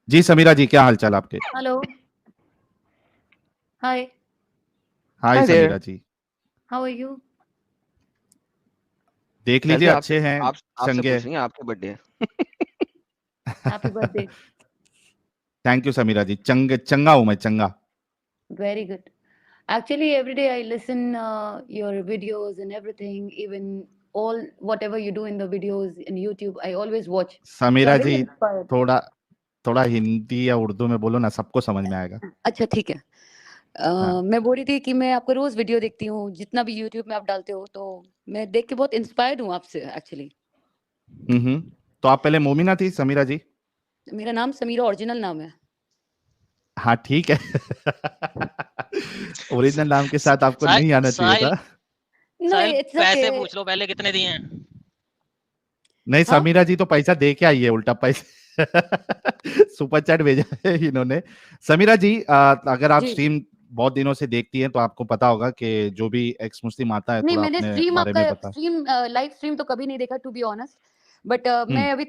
जी समीरा जी, क्या हाल चाल आपके? Hello. Hi. Hi hi there. Samira ji. How are you? देख लीजिए, सैलरी आपसे अच्छे हैं, आप आपसे चंगे। पूछ रही हैं, आपके बर्थडे है। Happy birthday. Thank you Samira ji, चंगा हूं मैं, चंगा। Very good. Actually, every day I listen your videos and everything, even all whatever you do in the videos in YouTube, I always watch. So Samira I'm very ji, inspired. थोड़ा थोड़ा हिंदी या उर्दू में बोलो ना, सबको समझ में आएगा। अच्छा ठीक है। हाँ। मैं बोल रही थी कि मैं आपका रोज वीडियो देखती हूँ, जितना भी YouTube में आप डालते हो, तो मैं देख के बहुत इंस्पायर्ड हूँ आपसे एक्चुअली। तो आप पहले मोमिना थी समीरा जी? मेरा नाम समीरा ओरिजिनल नाम है। हाँ ठीक है। ओरिजिनल नाम के साथ आपको नहीं आना चाहिए साहिल था। No Sahil it's okay. पैसे पूछ लो पहले कितने दिए हैं। नहीं, हाँ समीरा जी तो पैसा दे के आई है, उल्टा पैसा। सुपर चैट भेजा है इन्होंने। समीरा जी, अगर आप जी। स्ट्रीम बहुत दिनों से देखती हैं तो आपको पता होगा कि जो भी एक्स मुस्लिम आता है, नहीं, थोड़ा मैंने अपने स्ट्रीम बारे आपका में बता। स्ट्रीम लाइव स्ट्रीम तो कभी नहीं देखा टू बी ऑनेस्ट। बट हम्म। मैं अभी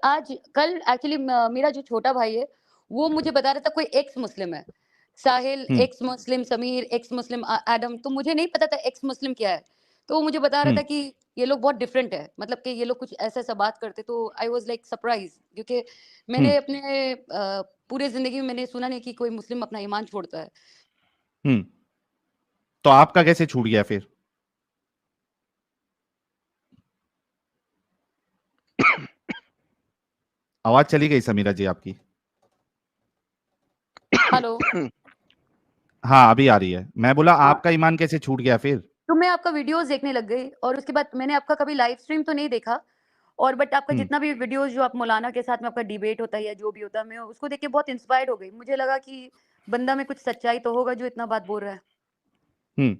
आज कल एक्चुअली मेरा जो छोटा भाई है वो मुझे बता रहा था कोई एक्स मुस्लिम है। साहिल हम्म। Ex Muslim, Sameer ex Muslim, Adam. तो मुझे नहीं पता था एक्स मुस्लिम क्या है। तो वो मुझे बता रहा था हम्म। कि ये लोग बहुत डिफरेंट है, मतलब कि ये लोग कुछ ऐसा ऐसा बात करते। तो आई वाज लाइक सरप्राइज, क्योंकि हम्म। मैंने अपने पूरे जिंदगी में मैंने सुना नहीं कि कोई मुस्लिम अपना ईमान छोड़ता है। हम्म। तो आपका कैसे छूट गया फिर? आवाज चली गई समीरा जी आपकी। हेलो। हाँ, अभी आ रही है। मैं बोला, हाँ, आपका ईमान कैसे छूट गया फिर? तो मैं आपका वीडियोस देखने लग गई और उसके बाद मैंने आपका कभी लाइव स्ट्रीम तो नहीं देखा। और बट आपका हम्म। जितना भी वीडियोस जो आप मौलाना के साथ में आपका डिबेट होता है या जो भी होता है, मैं उसको देख के बहुत इंस्पायर्ड हो गई। मुझे लगा कि बंदा में कुछ सच्चाई तो होगा जो इतना बात बोल रहा है। हम्म।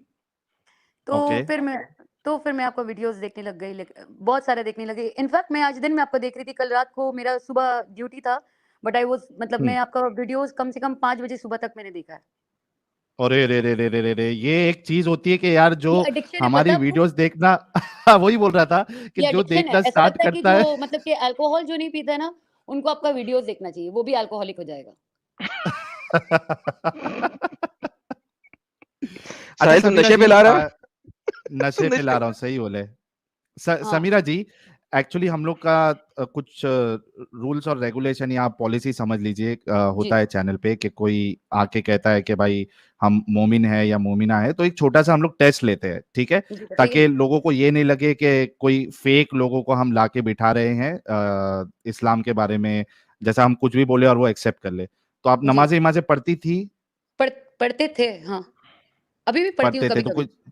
तो ओके। फिर मैं आपका वीडियोस देखने लग गई, बहुत सारे देखने लगी। इनफैक्ट मैं आज दिन में आपको देख रही थी। कल रात को मेरा सुबह ड्यूटी था, बट आई वाज मतलब हम्म। मैं आपका वीडियोस कम से कम 5 बजे सुबह तक मैंने देखा है। अरे रे रे रे रे रे रे, ये एक चीज होती है कि यार, जो ये एडिक्शन है, पता हमारी है आपको? वीडियोस देखना। वही बोल रहा था कि ये जो एडिक्शन है। देखना ऐसा स्टार्ट लगता है कि करता जो है। मतलब कि अल्कोहल जो नहीं पीता है ना, उनको आपका वीडियोस देखना चाहिए, वो भी अल्कोहलिक हो जाएगा। अच्छा साहिल तुम समीरा नशे पे जी, ला रहे हो? नशे पे ला नशे रहा हूँ, सही बोले। हाँ समीरा जी, एक्चुअली हम लोग का कुछ रूल्स और रेगुलेशन या पॉलिसी समझ लीजिए, जी होता है चैनल पे कि कोई आके कहता है कि भाई हम मोमिन है या मोमिना है, तो एक छोटा सा हम लोग टेस्ट लेते हैं, ठीक है? जी, बताइए ताकि ना। लोगों को ये नहीं लगे कि कोई फेक लोगों को हम लाके बिठा रहे हैं इस्लाम के बारे में, जैसा हम कुछ भी बोले और वो एक्सेप्ट कर ले। तो आप जी, नमाजें इमाजें पढ़ती थी? पढ़ते थे, हाँ। अभी भी पढ़ती हूँ पढ़ते थे कभी तो कभी। कोई,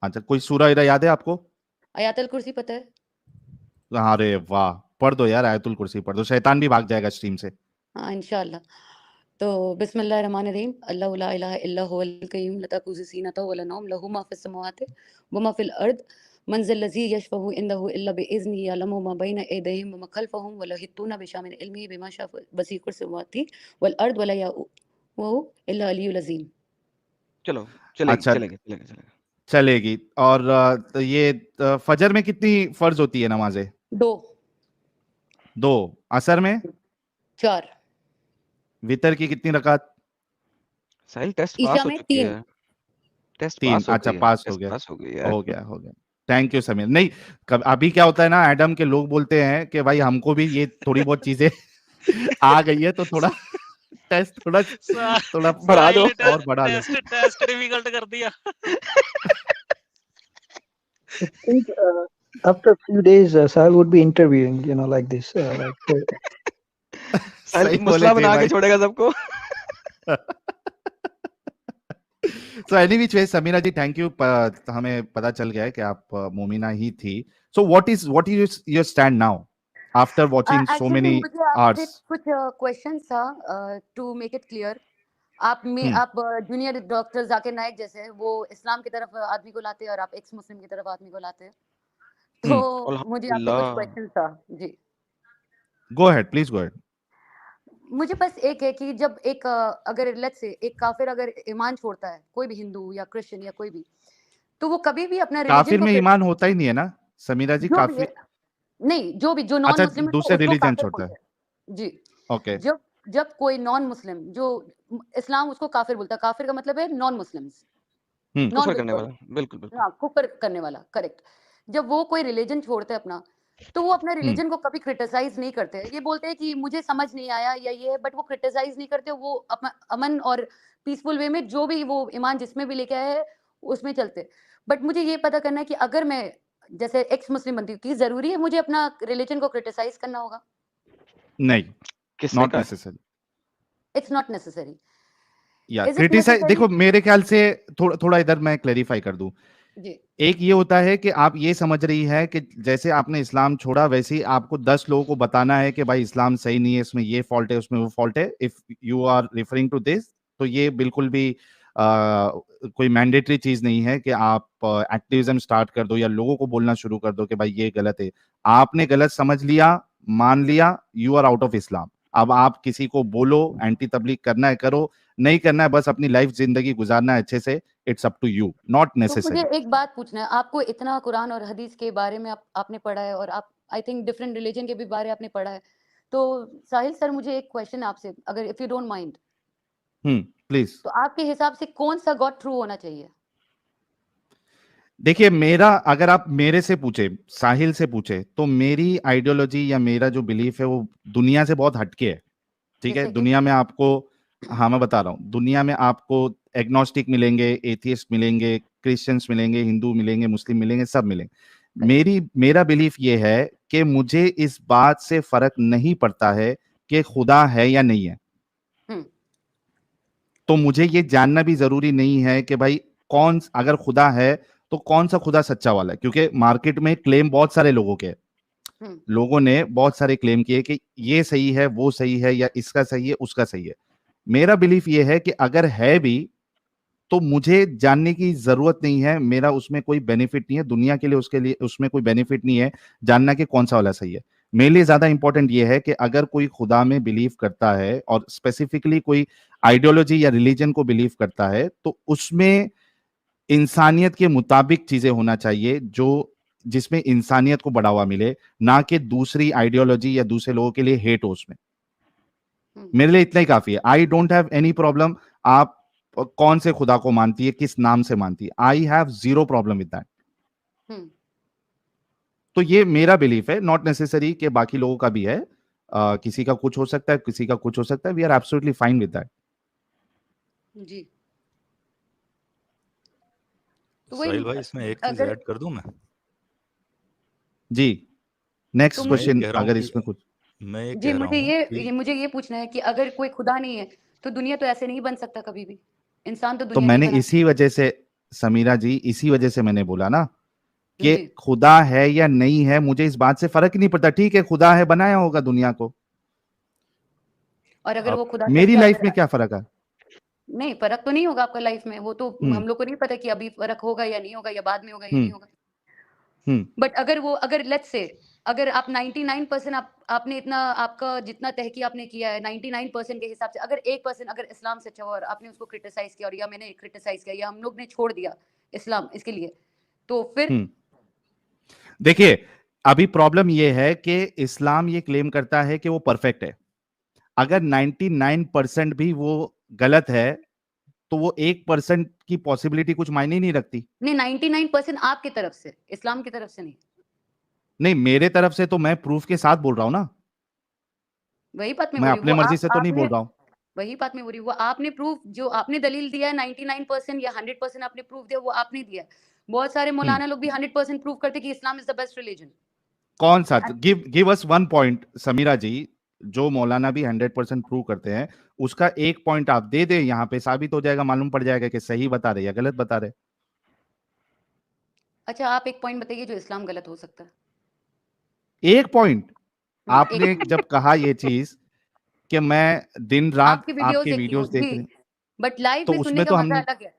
अच्छा, कोई सूरह ईरा याद है आपको? आयातल कुर्सी पता है? अरे वाह, पढ़ दो यार, आयतुल कुर्सी पढ़ दो, शैतान भी भाग जाएगा स्ट्रीम से। हाँ इंशाल्लाह। तो बिस्मिल्लाह रहमान रहीम। अल्लाह ला इलाहा इल्ला हुवल कय्यूम ला ताखुज़ु सीनतहु वला नौम लहू मा फ़िस समावाति व मा फ़िल अर्द मन ज़ल लज़ी यशफ़अहु इंदहु इल्ला बिइज़्निही यअलमु मा बैना यदैहिम व मा ख़ल्फ़हुम व ला युहीतूना बिशैइन मिन इल्मिही बिमा शाअ वसिअ कुर्सियुहु वल अर्द व ला यऊदुहु इल्ला अल-अलियुल अज़ीम। चलो, चलेगी अच्छा, चलेगी चलेगी चलेगी। चलेगी। और तो ये फजर में कितनी फर्ज होती है नमाजें? 2, दो। असर में? 4, वितर की कितनी रकात? साहिल टेस्ट ईशा पास हो में चुकी 3। है। टेस्ट तीन, पास हो अच्छा, गई है, पास हो टेस्ट गया। पास हो गई है। हो गया, हो गया। Thank you Sameer. नहीं, अभी क्या होता है ना, एडम के लोग बोलते हैं कि भाई हमको भी ये थोड़ी बहुत चीजें आ गई है, तो थोड़ा टेस्ट थोड़ा थोड़ा बढ़ा साहिल दो। ने और बढ़ा लो। टेस्ट डिफिकल्ट कर दिया। I think after a few days, Sahil would be interviewing, like this. साहिल सही बोले मसला जे बना के भाई। छोड़ेगा सबको। So any which way, Samira ji, thank you. हमें पता चल गया है कि आप मोमिना ही थी। So what is your stand now after watching so actually many मुझे आपसे आवर्स? कुछ क्वेश्चन था, टू मेक इट क्लियर। हम्म। आप जूनियर डॉक्टर जाकिर नाइक जैसे वो इस्लाम की तरफ आदमी को लाते हैं और आप एक्स मुस्लिम की तरफ आदमी को लाते हैं। तो हम्म। मुझे आपसे कुछ अल्हम्दुलिल्लाह। क्वेश्चन था जी। Go ahead, please go ahead. मुझे बस एक है कि जब एक अगर लेट्स से एक काफिर अगर ईमान छोड़ता है, कोई भी हिंदू या क्रिश्चियन या कोई भी, तो वो कभी भी अपना रिलीजन काफिर को में ईमान होता ही नहीं है ना समीरा जी, जो भी है, काफिर। नहीं जो भी जो नॉन अच्छा, मुस्लिम है तो दूसरे उसको रिलीजन काफिर छोड़ता है। बोलते हैं जी। ओके। जब जब कोई नॉन मुस्लिम, जो इस्लाम उसको काफिर बोलता है, काफिर का मतलब है नॉन मुस्लिम्स, कुफर करने वाला, बिल्कुल बिल्कुल। हाँ, कुफर करने वाला, करेक्ट। जब वो कोई रिलीजन छोड़ते हैं अपना, तो वो अपना रिलीजन को कभी क्रिटिसाइज नहीं करते। ये बोलते हैं कि मुझे समझ नहीं आया या ये है, बट वो क्रिटिसाइज नहीं करते। वो अपना अमन और पीसफुल वे में जो भी वो ईमान जिसमें भी लेके आए है उसमें चलते। बट मुझे ये पता करना है कि अगर मैं जैसे एक्स मुस्लिम बनती हूँ, कि जरूरी है मुझे अपना रिलीजन को क्रिटिसाइज करना होगा? नहीं, किसने नॉट कहा? नेसेसरी। It's not necessary. या Is it क्रिटिसाइज, necessary? देखो मेरे ख्याल से थोड़ा इधर मैं क्लेरिफाई कर दूं। जी, एक ये होता है कि आप ये समझ रही है कि जैसे आपने इस्लाम छोड़ा वैसे ही आपको 10 लोगों को बताना है कि भाई इस्लाम सही नहीं है, इसमें ये फॉल्ट है, उसमें वो फॉल्ट है। If you are referring to this, तो ये बिल्कुल भी कोई मैंडेटरी चीज नहीं है कि आप एक्टिविज्म स्टार्ट कर दो या लोगों को बोलना शुरू कर दो कि भाई ये गलत है। आपने गलत समझ लिया, मान लिया, you are out of Islam. अब आप किसी को बोलो एंटी तबलीग करना है करो, नहीं करना है बस अपनी लाइफ जिंदगी गुजारना है अच्छे से, it's up to you, not too necessary. मुझे एक बात पूछना है, आपको इतना कुरान और हदीस के बारे में आपने पढ़ा है, और आप आई थिंक डिफरेंट रिलीजन के भी बारे आपने पढ़ा है। तो साहिल सर, मुझे एक क्वेश्चन आपसे, अगर if you don't mind, please. तो आपके हिसाब से कौन सा गॉड ट्रू होना चाहिए? देखिए, मेरा अगर आप मेरे से पूछे, साहिल से पूछे, तो मेरी आइडियोलॉजी या मेरा जो बिलीफ है वो दुनिया से बहुत हटके है। ठीक है, जैसे कि? दुनिया में आपको, हाँ मैं बता रहा हूँ, दुनिया में आपको एग्नोस्टिक मिलेंगे, एथियस्ट मिलेंगे, क्रिश्चियंस मिलेंगे, हिंदू मिलेंगे, मुस्लिम मिलेंगे, सब मिलेंगे। मेरा बिलीफ ये है कि मुझे इस बात से फर्क नहीं पड़ता है कि खुदा है या नहीं है। तो मुझे ये जानना भी जरूरी नहीं है कि भाई कौन, अगर खुदा है तो कौन सा खुदा सच्चा वाला है, क्योंकि मार्केट में क्लेम बहुत सारे लोगों के, लोगों ने बहुत सारे क्लेम किए कि ये सही है, वो सही है, या इसका सही है, उसका सही है। मेरा बिलीफ ये है कि अगर है भी तो मुझे जानने की जरूरत नहीं है, मेरा उसमें कोई बेनिफिट नहीं है, दुनिया के लिए उसके लिए उसमें कोई बेनिफिट नहीं है जानना कि कौन सा वाला सही है। मेरे लिए ज्यादा इंपॉर्टेंट ये है कि अगर कोई खुदा में बिलीव करता है और स्पेसिफिकली कोई आइडियोलॉजी या रिलीजन को बिलीव करता है, तो उसमें इंसानियत के मुताबिक चीजें होना चाहिए, जो जिसमें इंसानियत को बढ़ावा मिले, ना कि दूसरी आइडियोलॉजी या दूसरे लोगों के लिए हेट हो उसमें। मेरे लिए इतना ही काफी है। I don't have any problem आप कौन से खुदा को मानती है, किस नाम से मानती है, I have zero problem with that. तो ये मेरा बिलीफ है, नॉट नेसेसरी कि बाकी लोगों का भी है। किसी का कुछ हो सकता है, किसी का कुछ हो सकता है, we are absolutely fine with that. जी, तो साहिल भाई, इसमें एक चीज ऐड कर दूं मैं? जी, नेक्स्ट तो क्वेश्चन, कह रहा हूं अगर कि इसमें कुछ। मैं ये जी, कह रहा हूं कि मुझे ये पूछना है कि अगर कोई खुदा नहीं है तो दुनिया तो ऐसे नहीं बन सकता कभी भी। इंसान तो तो दुनिया मैंने नहीं बना। इसी वजह से, समीरा जी, इसी वजह से मैंने बोला ना कि जी, खुदा है या नहीं है मुझे इस बात से फर्क ही नहीं पड़ता। ठीक है, खुदा है, बनाया होगा दुनिया को, और अगर आप वो खुदा मेरी सच्चा लाइफ अगर में क्या फर्क है? नहीं, फर्क तो नहीं होगा आपका लाइफ में। वो तो हम्म हम लोग को नहीं पता कि अभी फर्क होगा या नहीं होगा, या बाद में होगा या हम्म नहीं होगा। हम्म बट अगर लेट्स से अगर आप 99% आपने इतना, आपका जितना तहकी आपने किया है 99% के हिसाब से, अगर 1% अगर इस्लाम से अच्छा हुआ और आपने उसको क्रिटिसाइज किया, और या मैंने क्रिटिसाइज किया, या हम लोग ने छोड़ दिया इस्लाम इसके लिए, तो फिर देखिए, अभी प्रॉब्लम ये है कि इस्लाम ये क्लेम करता है कि वो परफेक्ट है। अगर 99% भी वो गलत है तो वो 1% की पॉसिबिलिटी कुछ मायने नहीं रखती। नहीं, 99% आपकी तरफ से, इस्लाम की तरफ से नहीं। नहीं, मेरे तरफ से तो मैं प्रूफ के साथ बोल रहा हूं ना, वही बात मैं मैं बोल रही हूँ, अपने वो मर्जी से तो नहीं आपने बोल रहा हूं। वही बात मैं बोल रही हूँ, वो आपने प्रूफ, जो आपने दलील दिया है 99% या 100% आपने प्रूफ दिया, वो आपने दिया है। बहुत सारे मौलाना लोग भी 100% प्रूफ करते कि Islam is the best religion. कौन सा? Give us one point Samira ji, जो मौलाना भी 100% प्रूव करते हैं, उसका एक पॉइंट आप दे दे, यहाँ पे साबित हो जाएगा, मालूम पड़ जाएगा कि सही बता रहे या गलत बता रहे। अच्छा, आप एक पॉइंट बताइए जो इस्लाम गलत हो सकता है। एक पॉइंट। आपने एक जब कहा ये चीज कि मैं दिन रात आपकी वीडियोस आपके देखती हूँ वीडियोस देख जी, रहे, बट लाइव तो में सुनने उसमें का तो मजा हमने, अलग है,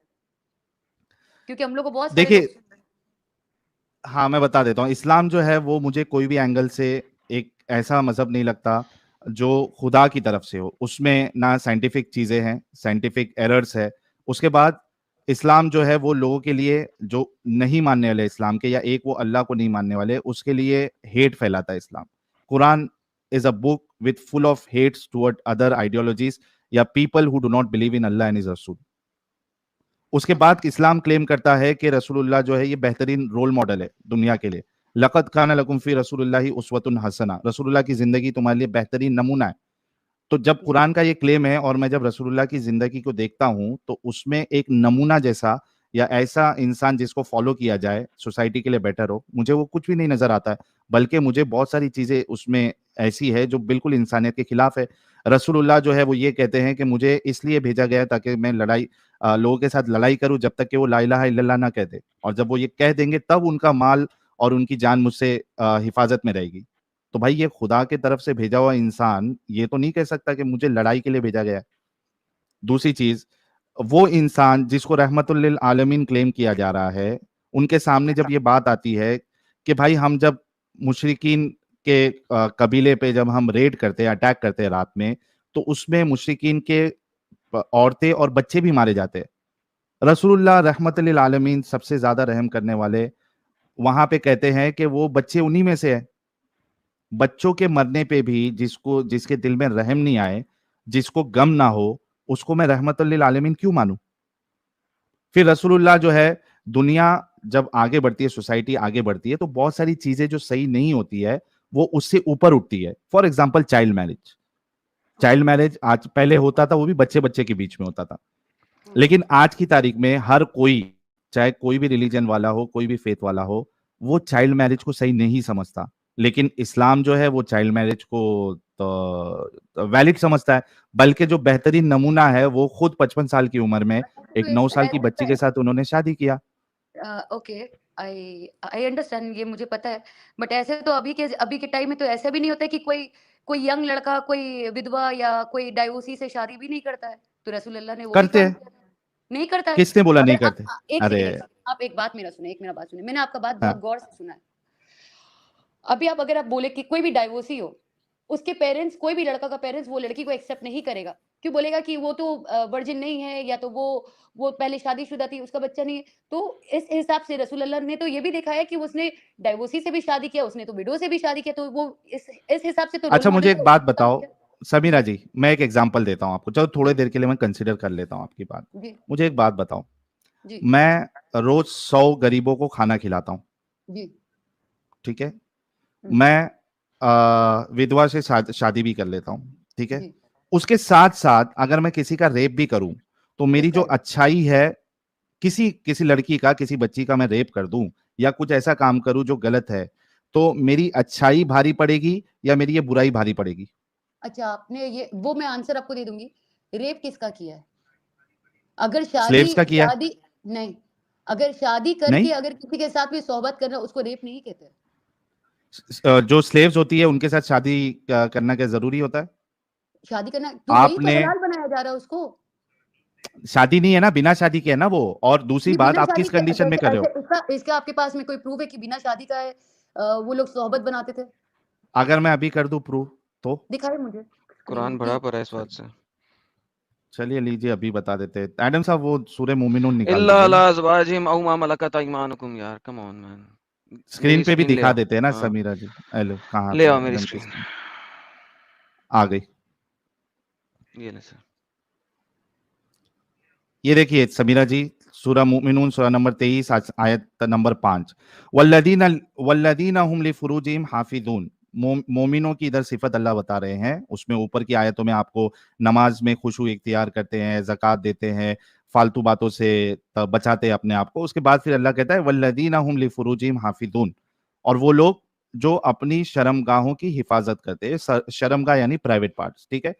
क्योंकि हम लोग को बहुत सारे लोग देखिए, सुन रहे हैं। हाँ मैं बता देता हूँ, इस्लाम जो है वो मुझे कोई भी एंगल से एक ऐसा मजहब नहीं लगता जो खुदा की तरफ से हो। उसमें ना साइंटिफिक चीजें हैं, साइंटिफिक एरर्स है। उसके बाद इस्लाम जो है वो लोगों के लिए, जो नहीं मानने वाले इस्लाम के, या एक वो अल्लाह को नहीं मानने वाले, उसके लिए हेट फैलाता है इस्लाम। Quran is a book with full of hates toward other ideologies या people who do not believe in Allah and his Rasul. उसके बाद इस्लाम क्लेम करता है कि रसूलुल्लाह जो है ये बेहतरीन रोल मॉडल है दुनिया के लिए. लक़द काना लकुम फी रसूलिल्लाहि उस्वतुन हसना, रसूलुल्लाह की जिंदगी तुम्हारे लिए बेहतरीन नमूना है. तो जब कुरान का ये क्लेम है और मैं जब रसूलुल्लाह की जिंदगी को देखता हूं तो उसमें एक नमूना जैसा या ऐसा इंसान जिसको फॉलो किया जाए, सोसाइटी के लिए बेटर हो, मुझे वो कुछ भी नहीं नजर आता है. बल्कि मुझे बहुत सारी चीजें उसमें ऐसी है जो बिल्कुल इंसानियत के खिलाफ है. रसूलुल्लाह जो है वो ये कहते हैं कि मुझे इसलिए भेजा गया ताकि मैं लोगों के साथ लड़ाई करूं जब तक कि वो ला इलाहा इल्लल्लाह ना कह दे, और जब वो ये कह देंगे तब उनका माल और उनकी जान मुझसे हिफाजत में रहेगी. तो भाई ये खुदा के तरफ से भेजा हुआ इंसान ये तो नहीं कह सकता कि मुझे लड़ाई के लिए भेजा गया है. दूसरी चीज, वो इंसान जिसको रहमतुल लिल आलमीन क्लेम किया जा रहा है, उनके सामने जब ये बात आती है कि भाई हम जब मुशरिकीन के कबीले पे जब हम रेड करते हैं, अटैक करते हैं रात में, तो उसमें मुशरिकीन के औरतें और बच्चे भी मारे जाते हैं. रसूलुल्लाह रहमतुल लिल आलमीन सबसे ज्यादा रहम करने वाले वहां पे कहते हैं कि वो बच्चे उन्हीं में से है. बच्चों के मरने पे भी जिसके दिल में रहम नहीं आए, जिसको गम ना हो, उसको मैं रहमतुल लिल आलमीन क्यों मानूं? फिर रसूलुल्लाह जो है, दुनिया जब आगे बढ़ती है, सोसाइटी आगे बढ़ती है, तो बहुत सारी चीजें जो सही नहीं होती है वो उससे ऊपर उठती है. फॉर एग्जाम्पल चाइल्ड मैरिज आज पहले होता था, वो भी बच्चे बच्चे के बीच में होता था. लेकिन आज की तारीख में हर कोई, चाहे कोई भी रिलीजन वाला हो, कोई भी फेथ वाला हो, वो चाइल्ड मैरिज को सही नहीं समझता. लेकिन इस्लाम जो है वो चाइल्ड मैरिज को तो वैलिड समझता है. बल्कि जो बेहतरीन नमूना है वो खुद 55 साल की उम्र में एक 9 साल की बच्ची के साथ उन्होंने शादी किया. ओके, आई अंडरस्टैंड, ये मुझे पता है. बट ऐसे तो अभी के टाइम में तो ऐसा भी नहीं होता है कि कोई यंग लड़का कोई विधवा या कोई डाइवोर्सी से शादी भी नहीं करता है. तो रसूलुल्लाह ने वो करते हैं. नहीं करता है. किसने बोला नहीं अगर करते? अरे आप एक बात मेरा सुने, बात सुने. मैंने आपका बात हाँ. बहुत गौर से सुना है. अभी अगर आप बोले कि कोई भी डाइवोर्सी हो, उसके पेरेंट्स, कोई भी लड़का का पेरेंट्स वो लड़की को एक्सेप्ट नहीं करेगा. क्यों? बोलेगा कि वो तो वर्जिन नहीं है, या तो वो पहले शादीशुदा थी, उसका बच्चा नहीं है. तो इस हिसाब से रसूलुल्लाह ने तो ये भी दिखाया कि उसने डाइवोर्सी से भी शादी किया, उसने तो विडो से भी शादी किया. तो वो इस हिसाब से तो अच्छा, मुझे एक बात बताओ समीरा जी, मैं एक एग्जांपल देता हूं आपको. चलो थोड़ी देर के लिए मैं कंसीडर कर लेता हूं आपकी बात. मुझे एक बात बताओ, मैं रोज 100 गरीबों को खाना खिलाता हूं, ठीक है? मैं विधवा से शादी भी कर लेता हूं, ठीक है? उसके साथ साथ अगर मैं किसी का रेप भी करूं तो मेरी जो अच्छाई है, किसी लड़की का, किसी बच्ची का मैं रेप कर दूं या कुछ ऐसा काम करूं जो गलत है, तो मेरी अच्छाई भारी पड़ेगी या मेरी ये बुराई भारी पड़ेगी? अच्छा, आपने वो मैं आंसर आपको दे दूंगी. रेप किसका किया है? अगर स्लेव्स का किया? नहीं, अगर शादी करके अगर किसी के साथ भी सोहबत करना, उसको रेप नहीं कहते. जो स्लेव्स होती है उनके साथ शादी करना क्या जरूरी होता है? शादी करना तो वही तो हलाल बनाया जा रहा है उसको. शादी नहीं है ना, बिना शादी के है ना वो. और दूसरी बात, आप किस कंडीशन में कर रहे हो? इसका आपके पास में कोई प्रूफ है कि बिना शादी का है वो लोग सोहबत बनाते थे? अगर मैं अभी कर दूं प्रूफ तो दिखाए मुझे. कुरान भरा पड़ा है इस बात से. चलिए लीजिए, अभी बता देते हैं. एडम साहब वो सूरह मोमिनून निकाल इल्ला अला अज़वाजिहिम औ मा मलकत अयमानुकुम. यार कम ऑन मैन, स्क्रीन पे भी दिखा देते हैं ना. समीरा जी हेलो, कहाँ ले आओ मेरी स्क्रीन. आ गई, ये ले सर. ये देखिए समीरा जी, सूरह मुमिनून सूरह नंबर 23 आयत नंबर 5. वल्लदीना हुम लिफुरूजिहिम हाफिजून. मोमिनों की इधर सिफत अल्लाह बता रहे हैं. उसमें ऊपर की आयतों में आपको नमाज में खुशू इख्तियार करते हैं, ज़कात देते हैं, फालतू बातों से बचाते हैं अपने आप को. उसके बाद फिर अल्लाह कहता है वल्लदीना हुम लिफुरूजिहिम हाफिजून, और वो लोग जो अपनी शर्मगाहों की हिफाजत करते हैं. शर्मगाह यानी प्राइवेट पार्ट्स, ठीक है?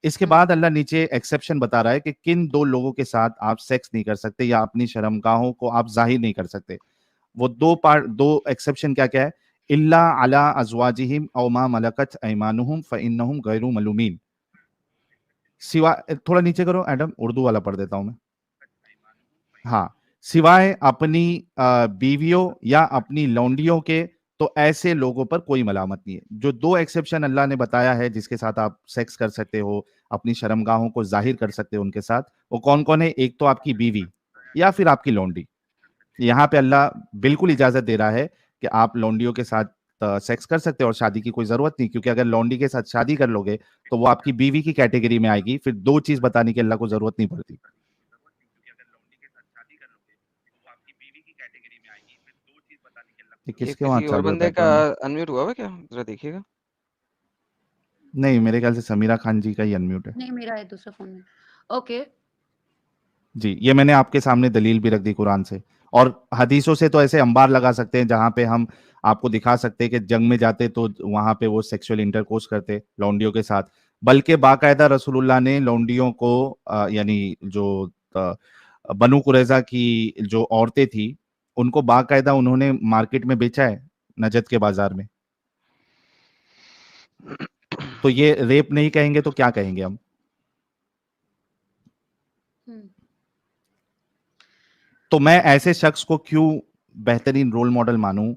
इसके बाद अल्लाह नीचे एक्सेप्शन बता रहा है कि किन 2 लोगों के साथ आप सेक्स नहीं कर सकते या अपनी शर्मगाहों को आप जाहिर नहीं कर सकते. वो 2 एक्सेप्शन क्या क्या है? इल्ला अला अज़वाजिहिम औ मा मलकत अयमानुहुम फइन्नहुम गैरु मलूमीन. सिवा, थोड़ा नीचे करो एडम, उर्दू वाला पढ़ देता हूं मैं. हाँ, सिवाय अपनी बीवियों या अपनी लौंडियों के, तो ऐसे लोगों पर कोई मलामत नहीं है. जो 2 एक्सेप्शन अल्लाह ने बताया है जिसके साथ आप सेक्स कर सकते हो, अपनी शर्मगाहों को जाहिर कर सकते हो उनके साथ, वो कौन कौन है? एक तो आपकी बीवी या फिर आपकी लौंडी. यहाँ पे अल्लाह बिल्कुल इजाजत दे रहा है कि आप लौंडियों के साथ सेक्स कर सकते हो और शादी की कोई जरूरत नहीं, क्योंकि अगर लौंडी के साथ शादी कर लोगे तो वो आपकी बीवी की कैटेगरी में आएगी, फिर दो चीज बताने की अल्लाह को जरूरत नहीं पड़ती। ये किसके वहां किसी और चालू है बंदे का बैकग्राउंड में? अनम्यूट हुआ है क्या? जरा देखिएगा। नहीं, मेरे ख्याल से समीरा खान जी का ही अनम्यूट है। नहीं, मेरा है दूसरा फोन में। ओके जी, ये मैंने आपके सामने दलील भी रख दी कुरान से, और हदीसों से तो ऐसे अंबार लगा सकते हैं जहां पे हम आपको दिखा सकते हैं कि जंग में जाते तो वहां पे वो सेक्सुअल इंटरकोर्स करते लौंडियों के साथ, बल्कि बाकायदा रसूलुल्लाह ने लौंडियों को यानी जो बनु कुरैजा की जो औरतें थी उनको बाकायदा उन्होंने मार्केट में बेचा है, नजद के बाजार में। तो ये रेप नहीं कहेंगे तो क्या कहेंगे हम? तो मैं ऐसे शख्स को क्यों बेहतरीन रोल मॉडल मानूं?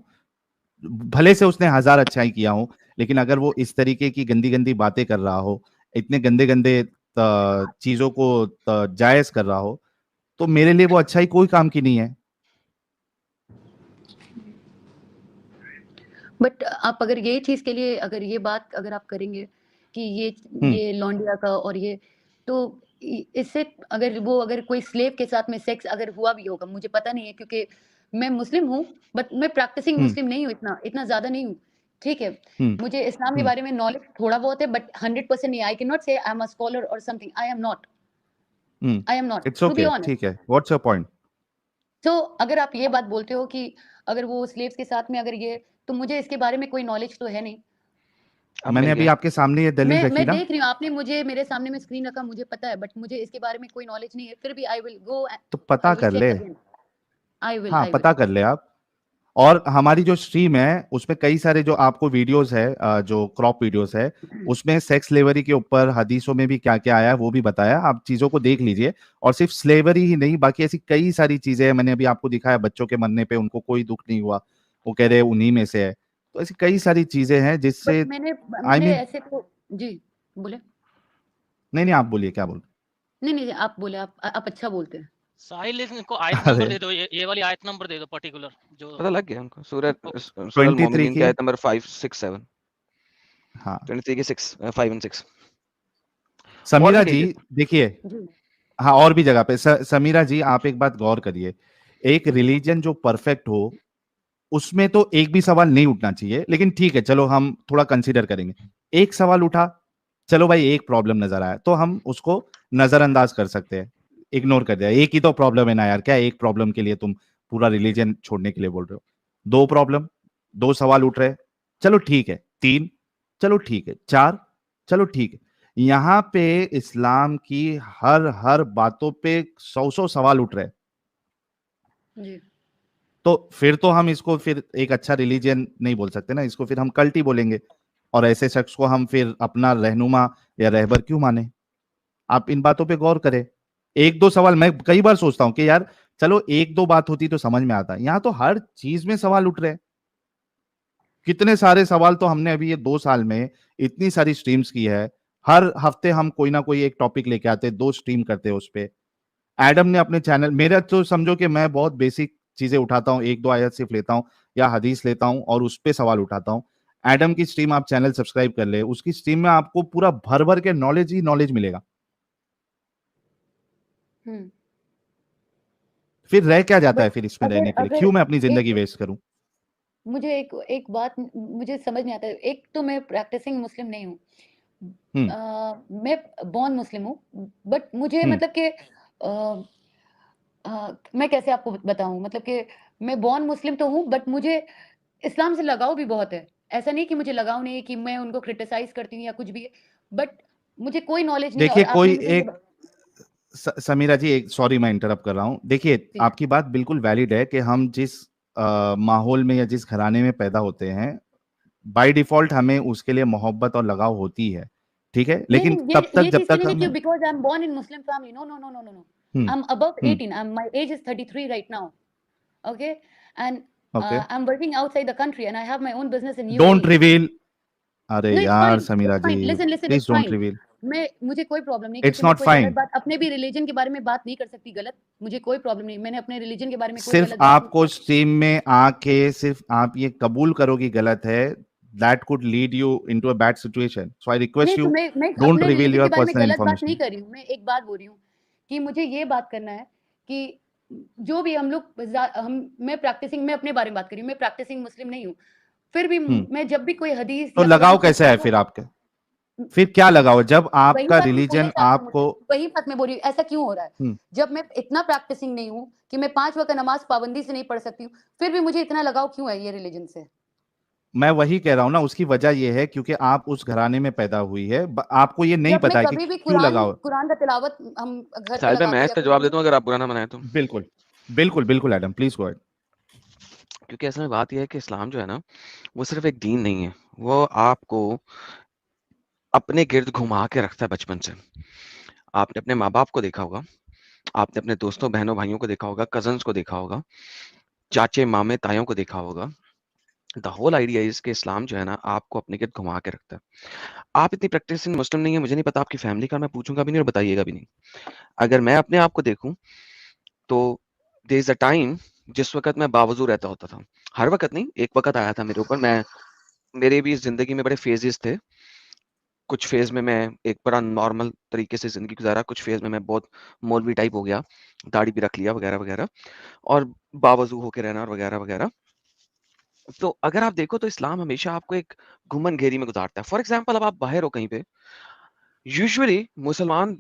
भले से उसने 1000 अच्छाई किया हो, लेकिन अगर वो इस तरीके की गंदी गंदी बातें कर रहा हो, इतने गंदे गंदे चीजों को जायज कर रहा हो, तो मेरे लिए वो अच्छाई कोई काम की नहीं है। बट आप अगर ये चीज के लिए अगर ये बात अगर आप करेंगे कि ये लौंडिया का और ये, तो इससे अगर कोई स्लेव के साथ में सेक्स अगर हुआ भी होगा, मुझे पता नहीं है क्योंकि मैं मुस्लिम हूँ, बट मैं प्रैक्टिसिंग मुस्लिम नहीं हूँ, इतना ज्यादा नहीं हूँ, ठीक है। मुझे इस्लाम के बारे में नॉलेज थोड़ा बहुत है, बट 100% नहीं। आई can not say I am a scholar और something. I am not it's to be okay, honest. ठीक है, व्हाट्स योर पॉइंट? तो अगर आप ये बात बोलते हो कि अगर वो स्लेव्स के साथ में अगर ये, तो मुझे इसके बारे में कोई नॉलेज तो है नहीं। मैंने अभी आपके सामने ये दलील रखी मैं ना। देख रही हूँ, आपने मुझे मेरे सामने में स्क्रीन रखा, मुझे पता है, बट मुझे इसके बारे में कोई नॉलेज नहीं है। फिर भी आई विल गो, तो पता कर ले। आई विल हाँ, पता कर ले आप। और हमारी जो स्ट्रीम है उसमें कई सारे जो आपको वीडियोस है, जो क्रॉप वीडियोस है, उसमें सेक्स स्लेवरी के ऊपर हदीसों में भी क्या क्या आया है वो भी बताया, आप चीजों को देख लीजिए। और सिर्फ स्लेवरी ही नहीं, बाकी ऐसी कई सारी चीजें हैं, मैंने अभी आपको दिखाया, बच्चों के मरने पे उनको कोई दुख नहीं हुआ, वो कह रहे उन्हीं में से है। तो ऐसी कई सारी चीजें हैं जिससे आई मीन ऐसे तो जी बोले। नहीं आप बोलिए, क्या बोल? नहीं आप बोले, आप अच्छा बोलते हैं। साहिल, इनको आयत नंबर दे दो, ये वाली आयत नंबर दे दो पर्टिकुलर जो पता लग गया हमको। सूरह 23 की आयत नंबर 5, 6, 7। हाँ 23 की 6, 5 और 6। समीरा जी देखिए, हाँ और भी जगह पे समीरा जी आप एक बात गौर करिए, एक रिलीजन जो परफेक्ट हो उसमें तो एक भी सवाल नहीं उठना चाहिए, लेकिन ठीक है चलो हम थोड़ा कंसीडर करेंगे। एक सवाल उठा, चलो भाई एक प्रॉब्लम नजर आया, तो हम उसको नजरअंदाज कर सकते हैं, इग्नोर कर दिया, एक ही तो प्रॉब्लम है ना यार, क्या एक प्रॉब्लम के लिए तुम पूरा रिलीजन छोड़ने के लिए बोल रहे हो? दो प्रॉब्लम, दो सवाल उठ रहे, चलो ठीक है, 3, चलो ठीक है, 4, चलो ठीक है। यहां पे इस्लाम की हर बातों पे 100 सवाल उठ रहे, जी। तो फिर तो हम इसको फिर एक अच्छा रिलीजन नहीं बोल सकते ना, इसको फिर हम कल्ट ही बोलेंगे। और ऐसे शख्स को हम फिर अपना रहनुमा या रहबर क्यों माने? आप इन बातों पे गौर करें। एक दो सवाल मैं कई बार सोचता हूं कि यार चलो एक दो बात होती तो समझ में आता, यहां तो हर चीज में सवाल उठ रहे हैं। कितने सारे सवाल तो हमने अभी ये 2 साल में इतनी सारी स्ट्रीम्स की है, हर हफ्ते हम कोई ना कोई एक टॉपिक लेके आते, 2 स्ट्रीम करते हैं उस पे। एडम ने अपने चैनल, मेरा तो समझो कि मैं बहुत बेसिक चीजें उठाता हूँ, एक दो आयत सिर्फ लेता हूँ या हदीस लेता हूँ और उस पे सवाल उठाता हूँ। एडम की स्ट्रीम आप चैनल सब्सक्राइब कर ले, उसकी स्ट्रीम में आपको पूरा भर भर के नॉलेज ही नॉलेज मिलेगा। फिर रह क्या जाता है फिर इसमें रहने के लिए? क्यों मैं अपनी जिंदगी वेस्ट करूं? मुझे एक बात मुझे समझ में आता है। एक तो मैं प्रैक्टिसिंग मुस्लिम नहीं हूँ, मैं बॉर्न मुस्लिम हूँ, बट मुझे मतलब कि मैं कैसे आपको बताऊं, मतलब कि मैं बॉर्न मुस्लिम तो हूँ, बट मुझे इस्लाम से लगाव भी बहुत है। ऐसा नहीं कि मुझे लगाव नहीं है कि मैं उनको क्रिटिसाइज करती हूँ या कुछ भी, बट मुझे कोई नॉलेज नहीं है। देखिए कोई एक समीरा जी, एक सॉरी मैं इंटरप्ट कर रहा हूँ, देखिए आपकी बात बिल्कुल वैलिड है कि हम जिस माहौल में या जिस घराने में पैदा होते हैं बाय डिफॉल्ट हमें उसके लिए मोहब्बत और लगाव होती है, ठीक है, लेकिन तब तक जब तक हम because I am born in Muslim family, no, I am above 18, my age is 33 right now, okay, and I am working outside the country and I have my own business in UAE. Don't reveal, अरे यार Samira ji listen please don't reveal. मुझे कोई problem नहीं, it's क्योंकि मैं not कोई fine. गलत बात अपने भी रिलीजन के बारे में बात नहीं कर सकती गलत, मुझे कोई प्रॉब्लम नहीं, मैंने अपने रिलीजन के बारे में कोई सिर्फ गलत बात नहीं आपको की। स्ट्रीम में आके सिर्फ आप ये कबूल करोगी गलत है, that could lead you into a bad situation. So I request नहीं, तो you, मैं don't अपने reveal रिलीजन your के बारे में personal गलत बात नहीं information. कर रही हूँ, मैं एक बात बोल रही हूँ कि मुझे ये बात करना है कि जो भी हम लोग मैं प्रैक्टिसिंग, मैं अपने बारे में बात कर रही हूँ, मैं प्रैक्टिसिंग मुस्लिम नहीं हूँ, फिर भी मैं जब भी कोई हदीस तो या लगाव कुरान कैसे है पढ़ती हूँ, फिर आपके? फिर क्या लगाव जब वही आपका बात रिलीजन आपको वही बात मैं बोल रही हूँ, ऐसा क्यों हो रहा है? जब मैं इतना प्रैक्टिसिंग नहीं हूँ कि मैं 5 वक्त नमाज पाबंदी से नहीं पढ़ सकती हूँ, फिर भी मुझे इतना लगाव क्यों है ये रिलीजन से? मैं वही कह रहा हूँ ना, उसकी वजह ये है क्योंकि आप उस घराने में पैदा हुई है, आपको ये नहीं जब पता मैं है कि कभी भी क्यों लगाव। कुरान का तिलावत हम घर पे साहिल भाई, लगाते मैं हैं इस या पे कोई जवाब भी, देता हूँ अगर आप बुरा ना मनाए तो। बिल्कुल बिल्कुल बिल्कुल एडम, प्लीज गो अहेड। क्योंकि असल में बात यह है कि इस्लाम जो है ना, वो सिर्फ एक दीन नहीं है, वो आपको अपने गिर्द घुमा के रखता है बचपन से। आपने अपने माँ बाप को देखा होगा, आपने अपने दोस्तों बहनों भाइयों को देखा होगा, कजन्स को देखा होगा, चाचे मामे तायों को देखा होगा। द होल आइडिया इज कि इस्लाम जो है ना, आपको अपने गिर्द घुमा के रखता है। आप इतनी प्रैक्टिसिंग मुस्लिम नहीं है, मुझे नहीं पता आपकी फैमिली का, मैं पूछूंगा भी नहीं और बताइएगा भी नहीं। अगर मैं अपने आप को देखूं तो देयर इज अ टाइम जिस वक्त मैं बावजूद रहता होता था। हर वक्त नहीं, एक वक्त आया था मेरे ऊपर, मेरे भी जिंदगी में बड़े फेजेस थे। कुछ फेज में मैं एक बड़ा नॉर्मल तरीके से जिंदगी गुजारा, कुछ फेज में मैं बहुत मौलवी टाइप हो गया, दाढ़ी भी रख लिया वगैरह वगैरह, और बावजू होके रहना और वगैरह वगैरह। तो अगर आप देखो तो इस्लाम हमेशा आपको एक घुमन घेरी में गुजारता है। फॉर एग्जाम्पल, अब आप बाहर हो कहीं पे, यूजुअली मुसलमान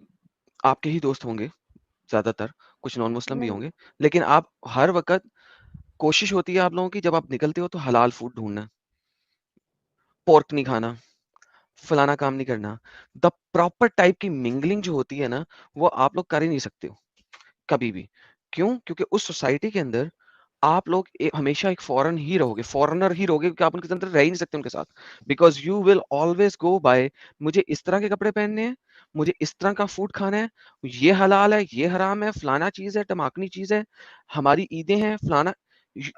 आपके ही दोस्त होंगे ज्यादातर, कुछ नॉन मुस्लिम भी होंगे, लेकिन आप हर वक्त कोशिश होती है आप लोगों की, जब आप निकलते हो तो हलाल फूड ढूंढना, पोर्क नहीं खाना, फलाना काम नहीं करना। द प्रॉपर टाइप की मिंगलिंग जो होती है ना, वो आप लोग कर ही नहीं सकते हो कभी भी। क्यों? क्योंकि उस सोसाइटी के अंदर आप लोग हमेशा एक फॉरेन ही रहोगे, फॉरेनर ही रहोगे, क्योंकि आप उनके अंदर रह ही नहीं सकते उनके साथ। Because you will always go by, मुझे इस तरह के कपड़े पहनने हैं, मुझे इस तरह का फूड खाना है, ये हलाल है, ये हराम है, फलाना चीज है, टमाकनी चीज है, हमारी ईदें हैं, फलाना।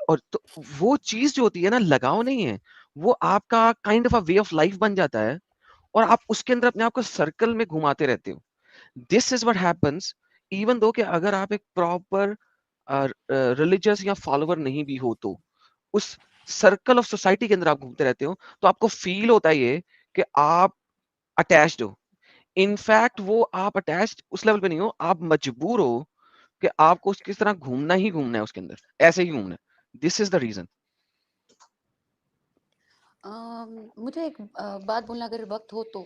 और तो वो चीज जो होती है ना, लगाव नहीं है, वो आपका kind of a way of life बन जाता है, और आप उसके अंदर अपने आप को सर्कल में घुमाते रहते हो। This is what happens, even though कि अगर आप एक प्रॉपर रिलीजियस या फॉलोवर नहीं भी हो, तो उस सर्कल ऑफ सोसाइटी के अंदर आप घूमते रहते हो, तो आपको फील होता है ये कि आप अटैच्ड हो। इनफैक्ट वो आप अटैच्ड उस लेवल पे नहीं हो, आप मजबूर हो कि आपको उसकी तरह घूमना ही घूमना है, उसके अंदर ऐसे ही घूमना है। This is the reason. मुझे एक बात बोलना अगर वक्त हो तो।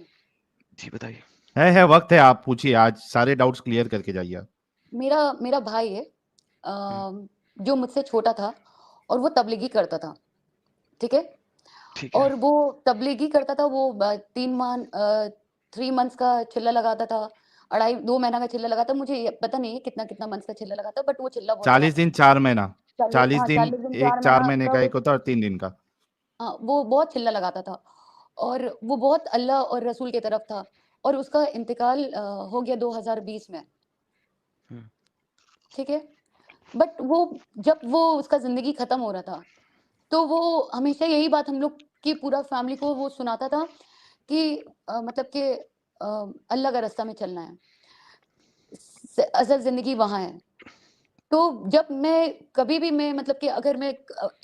जी बताइए। है वक्त है, आप पूछिए, आज सारे डाउट्स क्लियर करके जाइए। मेरा भाई है, जो मुझसे छोटा था, और वो तबलीगी करता था, ठीक है? ठीक है। और वो तबलीगी करता था, वो 3 मंथ्स का चिल्ला लगाता था, 2 महीना का चिल्ला लगाता, मुझे पता नहीं है कितना मंथ्स का चिल्ला लगाता, बट वो चिल्ला बहुत 40 दिन 4 महीना, 40 दिन 40 दिन एक 4 4 महीना महीने का का वो, एक होता है और 3 दिन का। हाँ, वो बहुत चिल्ला लगाता था, और वो बहुत अल्लाह और रसूल की तरफ था, और उसका इंतकाल हो गया 2020 में, ठीक है? बट जब वो उसका जिंदगी खत्म हो रहा था, तो वो हमेशा यही बात हम लोग की पूरा फैमिली को वो सुनाता था कि मतलब कि अल्लाह का रास्ता में चलना है, असल जिंदगी वहां है। तो जब मैं कभी भी मैं मतलब कि अगर मैं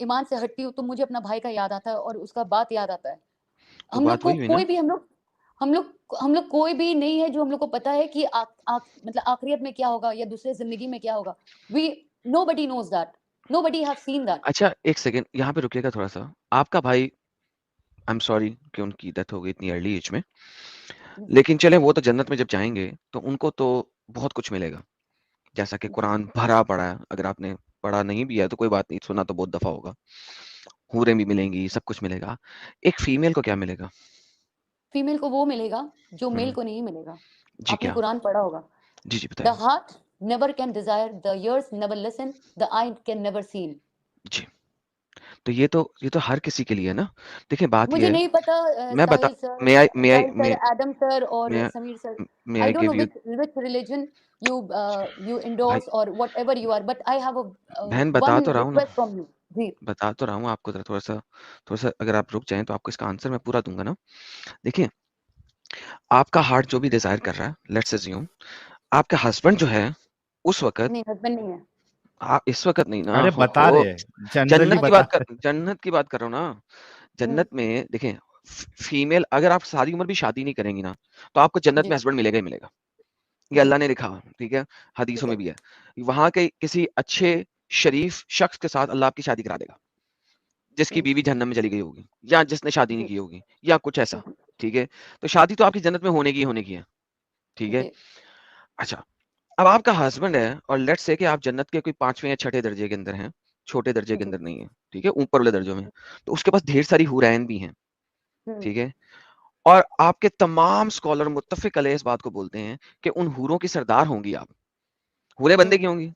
ईमान से हटती हूँ, तो मुझे अपना भाई का याद आता है और उसका बात याद आता है। तो हम लोग बात को वही हुई कोई ना। भी हम लोग कोई भी नहीं है जो हम लोग को पता है कि मतलब आखिरत में क्या होगा या दूसरे जिंदगी में क्या होगा। We Nobody knows that. Nobody have seen that. अच्छा, एक सेकंड यहाँ पे रुकिएगा थोड़ा सा। आपका भाई, आई एम सॉरी कि उनकी डेथ हो गई इतनी अर्ली एज में, लेकिन चले वो तो जन्नत में जब जाएंगे तो उनको तो बहुत कुछ मिलेगा, जैसा कि कुरान भरा पड़ा है। अगर आपने पढ़ा नहीं भी है तो कोई बात नहीं, सुना तो बहुत दफा होगा। हूरें भी मिलेंगी, सब कुछ मिलेगा। एक फीमेल को क्या मिलेगा? फीमेल को वो मिलेगा जो मेल को नहीं मिलेगा। जी आपने क्या? कुरान पढ़ा होगा, जी जी द बताइए। Heart never can desire, the ears never listen, the eye can never see. जी, तो ये तो हर किसी के लिए है ना। देखिए बात मुझे ये है, नहीं पता मैं बता, साहिल सर, एडम सर और may Sameer sir, may I I don't give know you, which religion you भाई endorse or whatever you are, but I have बहन बता one तो रहा हूँ ना, request from you. जी, बता तो रहा हूँ आपको। थोड़ा सा अगर आप रुक जाएं तो आपको इसका आंसर मैं पूरा दूंगा ना। देखिए, आपका हार्ट जो भी डिजायर कर रहा है, लेट्स अज्यूम आपका हस्बैंड जो है उस वक्त, नहीं हस्बैंड नहीं है। इस वक्त नहीं ना, अरे हो बता रहे हैं, जनरली बता रहे हैं। जन्नत की बात कर रहा हूँ ना। जन्नत में देखें, फीमेल अगर आप सारी उम्र भी शादी नहीं करेंगी ना, तो आपको जन्नत जी में हस्बैंड मिलेगा ही मिलेगा। ये जी अल्लाह ने लिखा, ठीक है, ठीक हदीसों में है। भी है। वहां के किसी अच्छे शरीफ शख्स के साथ अल्लाह आपकी शादी करा देगा, जिसकी बीवी जहन्नम में चली गई होगी, या जिसने शादी नहीं जी की होगी, या कुछ ऐसा। ठीक है, तो शादी तो आपकी जन्नत में होने की है। ठीक है। जी अच्छा, अब आपका हस्बैंड है और लेट्स से कि आप जन्नत के कोई 5वें या 6ठे दर्जे के अंदर हैं, छोटे दर्जे के जी अंदर नहीं है, ठीक है, ऊपर वाले दर्जों में। तो उसके पास ढेर सारी हुरैन भी हैं, ठीक है। और आपके तमाम स्कॉलर मुत्तफिक अलैह इस बात को बोलते हैं कि उन हूरों की सरदार होंगी आप। हूरें बंदे की होंगी,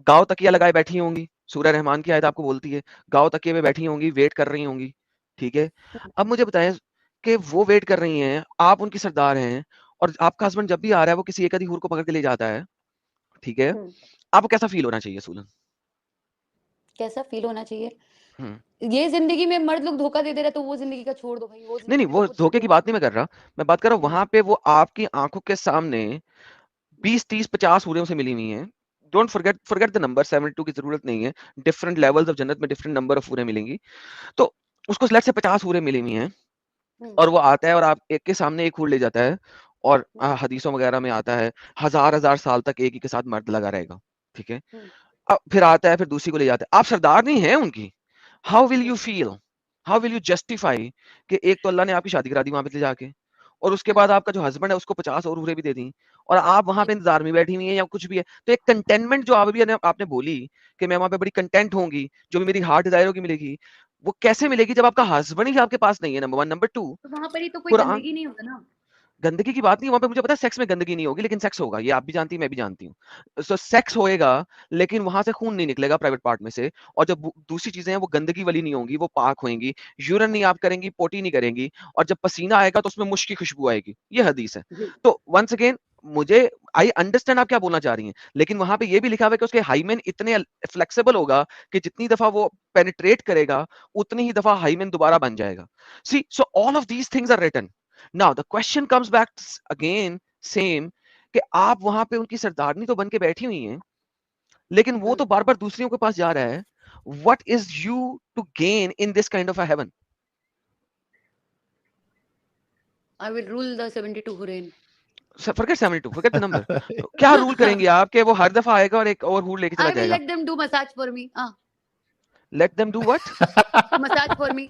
गाँव तकिया लगाए बैठी होंगी। सूरह रहमान की आयत आपको बोलती है, गाँव तकिए पे बैठी होंगी, वेट कर रही होंगी, ठीक है। अब मुझे बताएं कि वो वेट कर रही हैं, आप उनकी सरदार हैं, और आपका हस्बैंड जब भी आ रहा है वो किसी एक आधी हूर को पकड़ के ले जाता है, ठीक है। आपको कैसा फील होना चाहिए सूलन? कैसा फील होना चाहिए? हम्म। ये जिंदगी में मर्द लोग धोखा दे दे रहे तो वो जिंदगी का छोड़ दो भाई, वो नहीं नहीं, जिंदगी में तो वो कुछ धोखे की सुकून बात नहीं मैं कर रहा, मैं बात कर रहा हूँ वहां पे वो आपकी आंखों के सामने 20 30 50 हूरें से मिली हुई हैं। डोंट फॉरगेट द नंबर, 72 की जरूरत नहीं है। डिफरेंट लेवल्स ऑफ जन्नत में डिफरेंट नंबर ऑफ हूरें मिलेंगी। तो उसको लेट से 50 हूरें मिली हुई हैं, और वो आता है और आप एक के सामने एक हूर ले जाता है, और हदीसों वगैरह में आता है 1000 साल तक एक ही के साथ मर्द लगा रहेगा, ठीक है। अब फिर आता है, फिर दूसरी को ले जाता है, आप सरदार नहीं है उनकी। How will you feel, how will you justify कि एक तो अल्लाह ने आपकी शादी करा दी वहां पे ले जाके, और उसके बाद आपका जो हस्बैंड है उसको 50 और हूरें भी दे दी, और आप वहां पे इंतजार में बैठी हुई हैं या कुछ भी है। तो एक कंटेनमेंट जो आप अभी आपने बोली कि मैं वहां पे बड़ी कंटेंट होंगी, जो भी मेरी हार्ट डिजायर होगी मिलेगी, वो कैसे मिलेगी जब आपका हस्बैंड ही आपके पास नहीं है? नंबर 1, नंबर 2, तो वहां पर ही तो कोई कुरान। गंदगी नहीं होगा ना। गंदगी की बात नहीं, वहां पे मुझे पता है सेक्स में गंदगी नहीं होगी, लेकिन सेक्स होगा, ये आप भी जानती हैं, मैं भी जानती हूँ। सो सेक्स होएगा, लेकिन वहां से खून नहीं निकलेगा प्राइवेट पार्ट में से, और जब दूसरी चीजें हैं वो गंदगी वाली नहीं होंगी, वो पाक होंगी। यूरिन नहीं आप करेंगी, पोटी नहीं करेंगी, और जब पसीना आएगा तो उसमें मुश्क की खुशबू आएगी। ये हदीस है। तो वंस अगेन, मुझे आई अंडरस्टैंड आप क्या बोलना चाह रही हैं, लेकिन वहां पे ये भी लिखा हुआ है कि उसके हाइमेन इतने फ्लेक्सिबल होगा कि जितनी दफा वो पेनिट्रेट करेगा उतनी ही दफा हाइमेन दोबारा बन जाएगा। See, so all of these things are written. Now the question comes back again same, कि आप वहां पे उनकी सरदारनी तो बन के बैठी हुई हैं, लेकिन वो तो बार बार दूसरियों के पास जा रहा है। What is you to gain in this kind of a heaven? I will rule the 72 हुरैन। Forget 72, forget the number. क्या रूल करेंगे आप कि वो हर दफा आएगा और एक और हूर लेके चला I will जाएगा? let them do massage for me. Let them do what? Massage for me.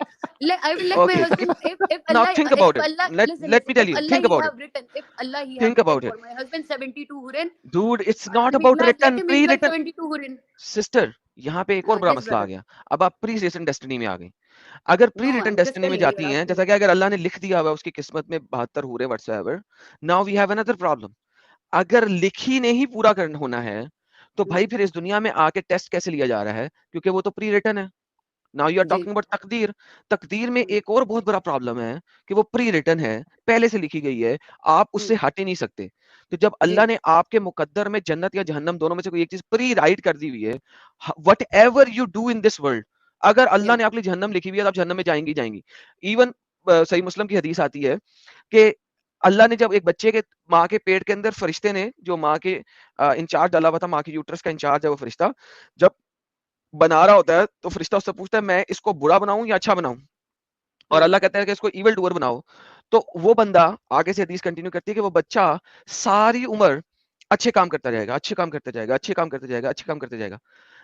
I will let my Okay, husband. If now Allah, think if about it. Allah, Let listen, let listen. me tell If you. Allah Think He about it. have written, if Allah He have Think written about for it. my husband 72 hurin, Dude, it's I'll not be about glad. Let written, him enjoy pre-written. 72 hurin. Sister, यहाँ पे एक और बड़ा Yes, मसला आ brother. गया। अब आप pre written destiny में आ गई। अगर pre No, written I'm just destiny में telling you. जाती You're हैं, asking जैसा me. कि अगर अल्लाह ने लिख दिया हुआ है उसकी किस्मत में 72 हूरें whatsoever, now we have another problem. अगर लिखी ने ही पूरा करना होना है, तो भाई फिर इस दुनिया में आके टेस्ट कैसे लिया जा रहा है? क्योंकि वो तो प्री रिटन है। Now you R G talking about तकदीर। तकदीर में एक और बहुत बड़ा प्रॉब्लम है कि वो प्री रिटन है, पहले से लिखी गई है, आप उससे हट ही नहीं सकते। तो जब अल्लाह जी ने आपके मुकद्दर में जन्नत या जहन्नम दोनों में से कोई एक चीज प्री राइट कर दी हुई है, what ever you do in this world, अगर अल्लाह ने आपके लिए जहन्नम लिखी हुई है तो आप जहन्नम में जाएंगी जाएंगी। इवन सही मुस्लिम की हदीस आती है कि अल्लाह ने जब एक बच्चे के माँ के पेट के अंदर फरिश्ते ने, जो माँ के इंचार्ज डाला हुआ था, माँ के यूट्रस का इंचार्ज है वो फरिश्ता, जब बना रहा होता है तो फरिश्ता उससे पूछता है मैं इसको बुरा बनाऊं या अच्छा बनाऊं, और अल्लाह कहता है कि इसको इविल डूअर बनाओ। तो वो बंदा, आगे से हदीस कंटिन्यू करती है कि वो बच्चा सारी उम्र अच्छे काम करता जाएगा, अच्छे काम करता जाएगा, अच्छे काम करता जाएगा, अच्छे काम करता जाएगा,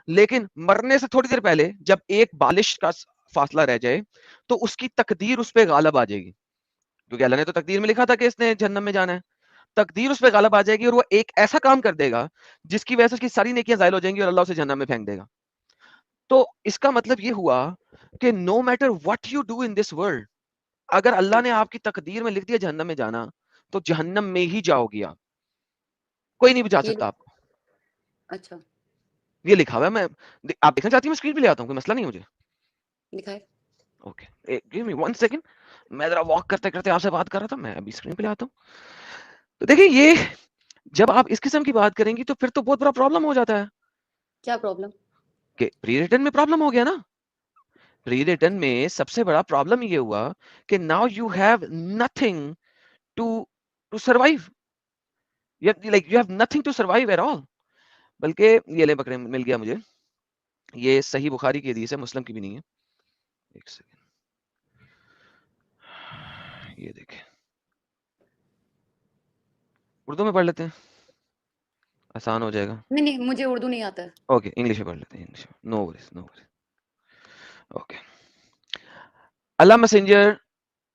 लेकिन मरने से थोड़ी देर पहले जब एक बालिश का फासला रह जाए तो उसकी तकदीर उस पर गालब आ जाएगी, क्योंकि अल्लाह ने तो तकदीर में लिखा था कि इसने जन्नत में जाना है। तकदीर उस पर गालब आ जाएगी और वो एक ऐसा काम कर देगा जिसकी वजह से उसकी सारी नेकियां ज़ायल हो जाएंगी और अल्लाह उसे जन्नत में फेंक देगा। तो इसका मतलब ये हुआ कि no matter what you do in this world, अगर अल्लाह ने आपकी तकदीर में लिख दिया जहन्नम में जाना, तो जहन्नम में ही जाओगी आप, कोई नहीं बचा ये सकता आपको। अच्छा ये लिखा हुआ है। आप देखना चाहती हूँ, मैं स्क्रीन पे ले आता हूँ, कोई मसला नहीं मुझे। दिखाए। ओके, गिव मी 1 सेकंड, मैं जरा वॉक करते करते आपसे बात कर रहा था, मैं अभी स्क्रीन पे ले आता हूँ। तो देखिए, ये जब आप इस किस्म की बात करेंगी तो फिर तो बहुत बड़ा प्रॉब्लम हो जाता है क्या प्रॉब्लम? कि प्री रिटन में प्रॉब्लम हो गया ना। प्री रिटन में सबसे बड़ा प्रॉब्लम ये हुआ कि now you have nothing to survive. You have nothing to survive at all. बल्कि ये ले पकड़े, मिल गया मुझे, ये सही बुखारी की हदीस है, मुस्लिम की भी नहीं है। एक सेकंड, ये देखें, उर्दू में पढ़ लेते हैं, आसान हो जाएगा। नहीं, मुझे उर्दू नहीं आता है। ओके, इंग्लिश में पढ़ लेते हैं, इंग्लिश में, no worries. Okay, Allah Messenger,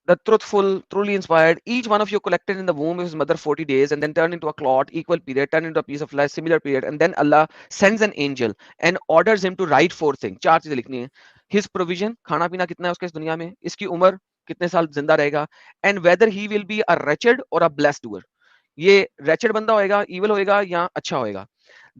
the truthful, truly inspired, each one of you collected in the womb of his mother 40 days and then turned into a clot, equal period, turned into a piece of flesh, similar period, and then Allah sends an angel and orders him to write 4 things. 4 चीजें लिखनी है. His provision, खाना पीना कितना है उसके इस दुनिया में, इसकी उम्र कितने साल जिंदा रहेगा, and whether he will be a wretched or a blessed doer. ये wretched बंदा होएगा, evil होएगा या अच्छा होएगा.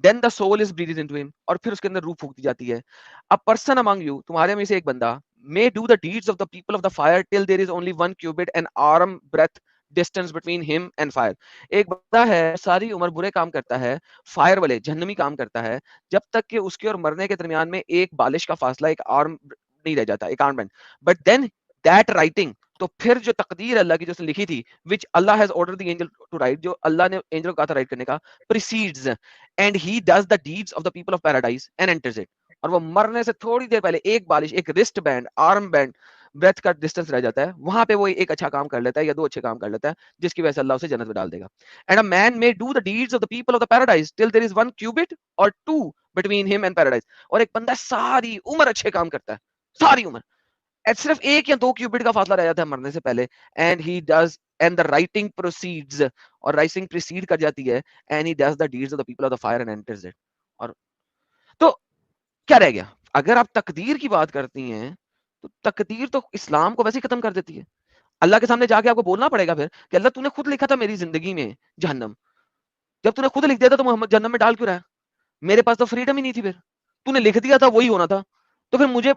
Then the soul is breathed into him, और फिर उसके अंदर रूह फूंक दी जाती है. A person among you, तुम्हारे में से एक बंदा, may do the deeds of the people of the fire till there is only 1 cubit and arm breadth distance between him and fire. एक बंदा है, सारी उम्र बुरे काम करता है, फायर वाले जहन्नमी काम करता है, जब तक कि उसके और मरने के दरमियान में एक बालिश का फासला, एक आर्म नहीं रह जाता, एक arm band. But then that writing, तो फिर जो तकदीर अल्लाह की जो उसने लिखी थी, which Allah has ordered the angel to write, जो अल्लाह ने एंजल को कहा था राइट करने का, precedes and he does the deeds of the people of paradise and enters it. और वो मरने से थोड़ी देर पहले एक बालिश, एक wrist band, arm band breath का डिस्टेंस रह जाता है, वहां पे वो एक अच्छा काम कर लेता है या 2 अच्छे काम कर लेता है, जिसकी वजह से अल्लाह उसे जन्नत में डाल देगा. And a man may do the deeds of the people of the paradise till there is 1 cubit और 2 बिटवीन हिम एंड पैराडाइज. और एक बंदा सारी उम्र अच्छे काम करता है, सारी उम्र, सिर्फ 1 या 2 क्यूबिट का फासला रह जाता है मरने से पहले, and he does and the writing proceeds, और राइटिंग प्रीसीड कर जाती है, and he does the deeds of the people of the fire and enters it. और तो क्या रह गया? अगर आप तकदीर की बात करती हैं, तो तकदीर तो इस्लाम को वैसे ही खत्म कर देती है. अल्लाह के सामने जाके आपको बोलना पड़ेगा फिर कि अल्लाह तूने खुद लिखा था मेरी जिंदगी में जहन्नम, जब तूने खुद लिख दिया था तो मोहम्मद जहन्नम में डाल क्यों रहा है? मेरे पास तो फ्रीडम ही नहीं थी, फिर तूने लिख दिया था वही होना था, तो फिर मुझे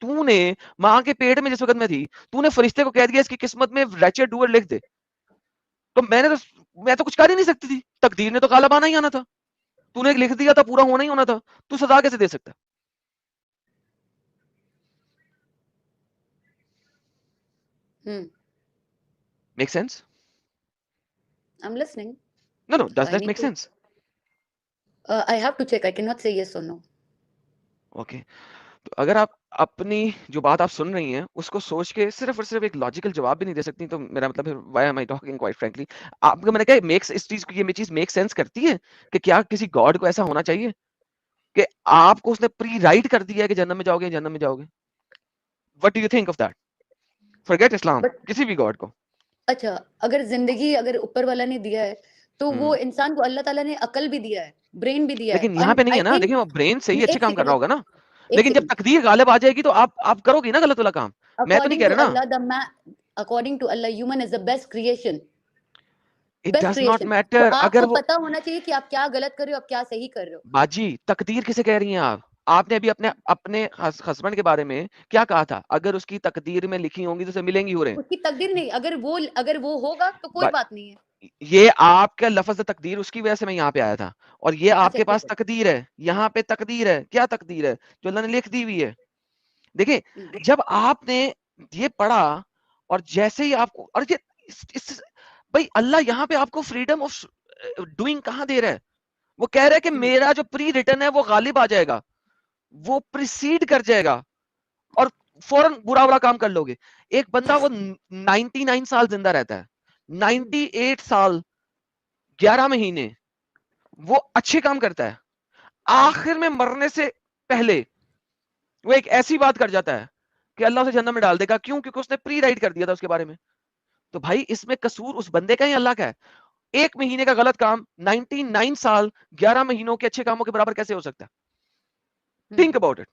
तूने माँ के पेट में जिस वक्त में थी, तूने फरिश्ते को कह दिया इसकी किस्मत में रैचेड डूअर लिख दे, तो मैं तो कुछ कर ही नहीं सकती थी, तकदीर ने तो गालिब आना ही आना था, तूने लिख दिया था पूरा होना ही होना था, तू सजा कैसे दे सकता? Make sense? I'm listening. No, does I that need make to- sense? I have to check. I cannot say yes or no. Okay. तो अगर आप अपनी जो बात आप सुन रही हैं उसको सोच के सिर्फ और सिर्फ एक लॉजिकल जवाब भी नहीं दे सकती, तो मेरा मतलब है why am I talking quite frankly. आपको मैंने कहा मेक्स इस चीज को, ये चीज मेक सेंस करती है कि क्या किसी गॉड को ऐसा होना चाहिए कि आपको उसने प्री राइट कर दिया है कि जन्नत में जाओगे, जन्नत में जाओगे? What do you think of that? Forget Islam, किसी भी गॉड को. अच्छा, अगर जिंदगी अगर ऊपर वाला ने दिया है, तो वो इंसान को अल्लाह ताला ने अकल भी दिया है, ब्रेन भी दिया है. लेकिन यहाँ पे नहीं है ना, देखिए वो ब्रेन से ही अच्छे एक काम कर रहा होगा ना, एक लेकिन जब सेकंड. तकदीर गालिब आ जाएगी तो आप करोगी ना गलत वाला काम. मैं तो नहीं कह रहा ना. According to Allah, human is the best creation. It Best does not creation. matter. तो अगर आपको वो पता होना चाहिए कि आप क्या गलत कर रहे हो, आप क्या सही कर रहे हो. बाजी, तकदीर किसे कह रही हैं आप? आपने अभी अपने हस्बैंड के बारे में क्या कहा था? अगर उसकी तकदीर में लिखी होंगी तो उसे मिलेंगी हो रहे. उसकी तकदीर नहीं, अगर वो होगा तो कोई बात नहीं है. ये आपका लफ्ज तकदीर, उसकी वजह से मैं यहाँ पे आया था, और ये आपके पास ठीक है. तकदीर है, यहाँ पे तकदीर है. क्या तकदीर है? जो अल्लाह ने लिख दी हुई है. देखिए, जब आपने ये पढ़ा और जैसे ही आपको, और ये भाई अल्लाह यहाँ पे आपको फ्रीडम ऑफ डूइंग कहाँ दे रहा है? वो कह रहा है कि मेरा जो प्री रिटर्न है वो गालिब आ जाएगा, वो प्रीसीड कर जाएगा और फौरन बुरा बुरा काम कर लोगे. एक बंदा वो 99 साल जिंदा रहता है, 98 साल 11 महीने वो अच्छे काम करता है, आखिर में मरने से पहले वो एक ऐसी बात कर जाता है कि अल्लाह उसे जन्नत में डाल देगा. क्यों? क्योंकि उसने प्री राइट कर दिया था उसके बारे में. तो भाई इसमें कसूर उस बंदे का ही अल्लाह का है. 1 महीने का गलत काम 99 साल 11 महीनों के अच्छे कामों के बराबर कैसे हो सकता है? Think about it.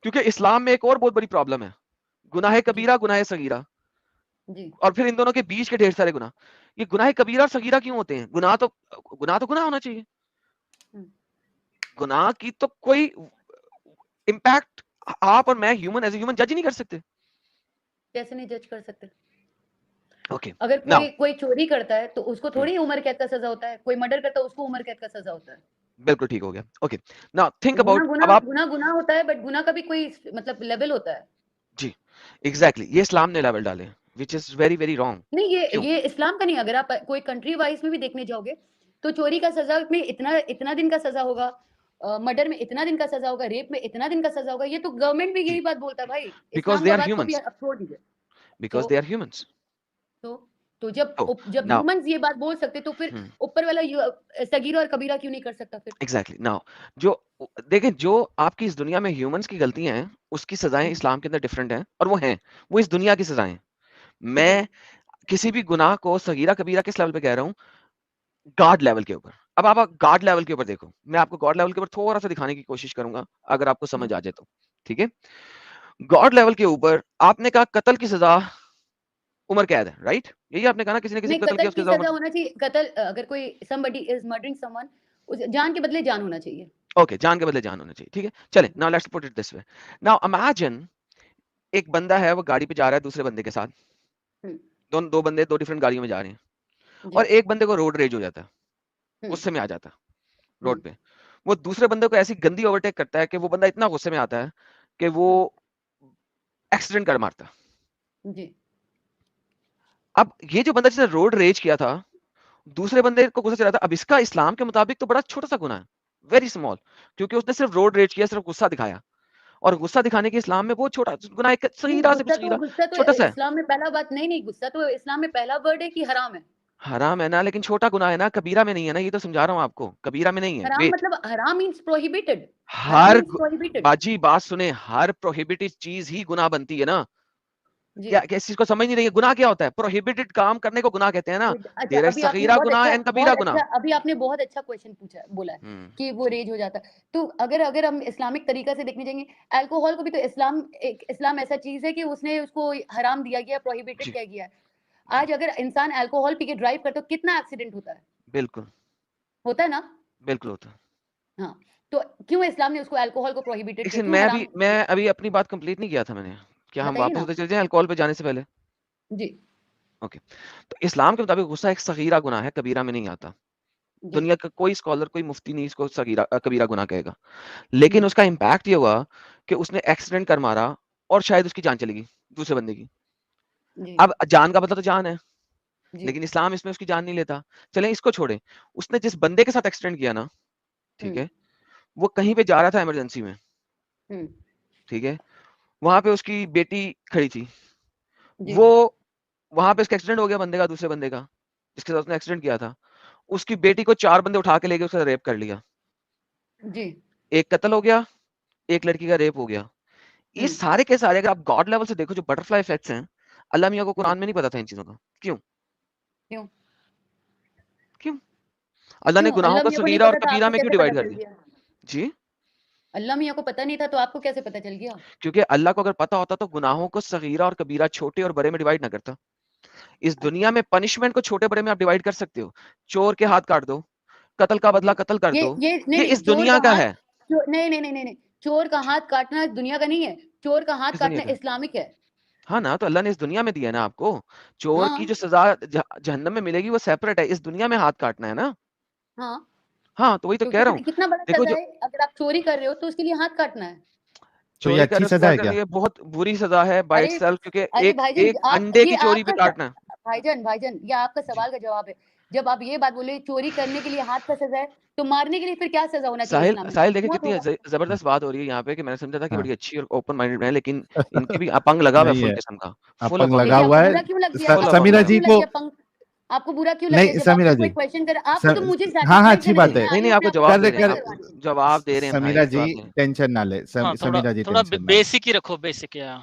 क्योंकि इस्लाम में एक और बहुत बड़ी प्रॉब्लम है, गुनाह कबीरा, गुनाह सगीरा, और फिर इन दोनों के बीच के ढेर सारे गुनाह. ये गुनाह कबीरा और सगीरा क्यों होते हैं? गुनाह तो गुनाह होना चाहिए. गुनाह की तो कोई इंपैक्ट आप और मैं ह्यूमन एज ए ह्यूमन जज ही नहीं कर सकते. कैसे नहीं जज कर सकते? ओके. अगर कोई चोरी करता है तो उसको थोड़ी उम्र कैद का सजा होता है, कोई मर्डर करता है उसको उम्र कैद का सजा होता है. बिल्कुल ठीक हो गया. Okay, now think about. अब आप गुनाह होता है, बट गुनाह का भी कोई मतलब लेवल होता है. जी, एग्जैक्टली. ये इस्लाम ने लेवल डाले. which is very very wrong. नहीं, क्यों? ये इस्लाम का नहीं, अगर आप कोई कंट्री वाइज में भी देखने जाओगे तो चोरी का सजा में इतना दिन का सजा होगा, मर्डर में इतना दिन का सजा होगा, रेप में इतना दिन का सजा होगा। ये तो गवर्नमेंट भी यही बात बोलता है भाई, Because इस्लाम they का are बात को भी humans. आप छोड़ दीजिए। Because तो they are humans. तो जब Oh, जब now- ह्यूमंस ये बात बोल सकते तो फिर ऊपर वाला सगीरा और कबीरा क्यों नहीं कर सकता फिर? Exactly. Now, जो देखें, जो आपकी इस दुनिया में ह्यूमंस की गलतियां हैं उसकी सजाएं इस्लाम के अंदर डिफरेंट हैं, और वो इस दुनिया की सजाएं हैं। मैं किसी भी गुनाह को सगीरा कबीरा किस लेवल पे कह रहा हूँ? गॉड लेवल के ऊपर। अब आप गॉड लेवल के ऊपर देखो, मैं आपको गॉड लेवल के ऊपर थोड़ा सा दिखाने की कोशिश करूंगा, अगर आपको समझ आ जाए तो। ठीक है, गॉड लेवल के ऊपर आपने कहा कत्ल की सजा उम्र कैद है, राइट? यही आपने कहा ना, किसी ने किसी नहीं, को कत्ल किया कत्ल उसकी की सजा सजा होना चाहिए। कत्ल, अगर कोई somebody is murdering someone, उस जान के बदले जान होना चाहिए। ओके, जान के बदले जान होना चाहिए। ठीक है, चले, now let's put it this way. Now imagine एक बंदा है, वो गाड़ी पे जा रहा है दूसरे बंदे के साथ, दो बंदे दो डिफरेंट गाड़ियों में जा रहे हैं, और एक बंदे को रोड रेज हो जाता है, गुस्से में आ जाता है रोड पे। वो दूसरे बंदे को ऐसी गंदी ओवरटेक करता है कि वो बंदा इतना गुस्से में आता है कि वो एक्सीडेंट कर मारता है। जी। अब ये जो बंदा जिसने रोड रेज किया था, दूसरे बंदे को गुस्सा चला था, अब इसका इस्लाम के मुताबिक तो बड़ा छोटा सा गुनाह है, वेरी स्मॉल, क्योंकि उसने सिर्फ रोड रेज किया, सिर्फ गुस्सा दिखाया, और गुस्सा दिखाने के इस्लाम में बहुत छोटा गुनाह, एक सगीरा से भी सगीरा, छोटा सा है। इस्लाम में पहला बात नहीं, गुस्सा तो इस्लाम में पहला वर्ड है कि हराम है। हराम है ना, लेकिन छोटा गुनाह है ना, कबीरा में नहीं है ना, ये तो समझा रहा हूँ आपको, कबीरा में नहीं है। हराम मतलब हराम मींस प्रोहिबिटेड। हर बाजी बात सुने, हर प्रोहिबिटेड चीज ही गुनाह बनती है ना। क्या इस चीज को समझ नहीं रही है? गुनाह क्या होता है? प्रोहिबिटेड काम करने को गुनाह कहते हैं ना। देयर इज सगीरा गुनाह एंड कबीरा गुनाह। अभी आपने बहुत अच्छा क्वेश्चन पूछा, बोला है कि वो रेज हो जाता है। तो अगर हम इस्लामिक तरीका से देखने जाएंगे, अल्कोहल को भी तो इस्लाम ऐसा चीज है कि उसने उसको हराम दिया गया, प्रोहिबिटेड किया गया है। आज अगर इंसान अल्कोहल पी के ड्राइव करता है तो कितना एक्सीडेंट होता है? बिल्कुल होता है ना, बिल्कुल होता है। हाँ, तो क्यों इस्लाम ने उसको अल्कोहल को प्रोहिबिटेड किया? मैं अभी अपनी बात कंप्लीट नहीं किया था मैंने। क्या हम वापस होते चले जाएं अल्कोहल पे जाने से पहले? जी। ओके, तो इस्लाम के मुताबिक गुस्सा एक सगीरा गुनाह है, कबीरा में नहीं आता। दुनिया का कोई स्कॉलर, कोई मुफ्ती नहीं इसको कबीरा गुनाह कहेगा। लेकिन उसका इम्पैक्ट ये हुआ कि उसने एक्सीडेंट कर मारा और शायद उसकी जान चली गई दूसरे बंदे की। अब जान का बदला तो जान है, लेकिन इस्लाम इसमें उसकी जान नहीं लेता। चलें इसको छोड़े, उसने जिस बंदे के साथ एक्सीडेंट किया ना, ठीक है, वो कहीं पे जा रहा था इमरजेंसी में, ठीक है, वहां पे उसकी बेटी खड़ी थी, वो वहां पे उसका एक्सीडेंट हो गया, बंदे का, दूसरे बंदे का जिसके साथ उसने एक्सीडेंट किया था, उसकी बेटी को 4 बंदे उठा के ले गए, उसका रेप कर लिया जी। एक कत्ल हो गया, एक लड़की का रेप हो गया। ये सारे के सारे अगर आप गॉड लेवल से देखो, जो बटरफ्लाई इफेक्ट्स हैं, अल्लाह मियां को कुरान में नहीं पता था इन चीजों का। क्यों अल्लाह ने गुनाहों को सगीरा और कबीरा में क्यों डिवाइड कर दिया? जी, अल्लाह मियां को पता नहीं था तो आपको कैसे पता चल गया? क्योंकि अल्लाह को अगर पता होता तो गुनाहों को सगीरा और कबीरा, छोटे और बड़े में डिवाइड ना करता। इस दुनिया में पनिशमेंट को छोटे बड़े में आप डिवाइड कर सकते हो। चोर के हाथ काट दो, कत्ल का बदला कत्ल कर दो, ये इस दुनिया का है। नहीं, चोर का हाथ काटना दुनिया का नहीं है, चोर का हाथ काटना इस्लामिक है। हाँ ना, तो अल्लाह ने इस दुनिया में दिया ना आपको। चोर की जो सजा जहन्नम में मिलेगी वो सेपरेट है, इस दुनिया में हाथ काटना है ना। हाँ, तो वही तो कह रहा हूँ। कितना बड़ा सजा है, अगर आप चोरी कर रहे हो तो उसके लिए हाथ काटना है। तो ये अच्छी सजा है क्या? ये बहुत बुरी सजा है बाय इटसेल्फ, क्योंकि एक अंडे की चोरी पे काटना है। भाईजान, ये आपका सवाल का जवाब है। जब आप ये बात बोले चोरी करने के लिए हाथ का सजा है, तो मारने के लिए फिर क्या सजा होना चाहिए? साहिल देखिए कितनी जबरदस्त बात हो रही है यहाँ पे, कि मैंने समझा था कि बड़ी अच्छी और ओपन माइंडेड है, लेकिन इनकी भी अपंग लगा हुआ है फुल किस्म का, फुल अपंग लगा हुआ है। समीरा जी को आपको बुरा क्यों लग गया? समीरा जी क्वेश्चन कर आपको तो मुझे हाँ अच्छी बात है। नहीं आपको जवाब दे रहे हैं। समीरा जी टेंशन ना ले, समीरा जी थोड़ा बेसिक ही रखो, बेसिक है।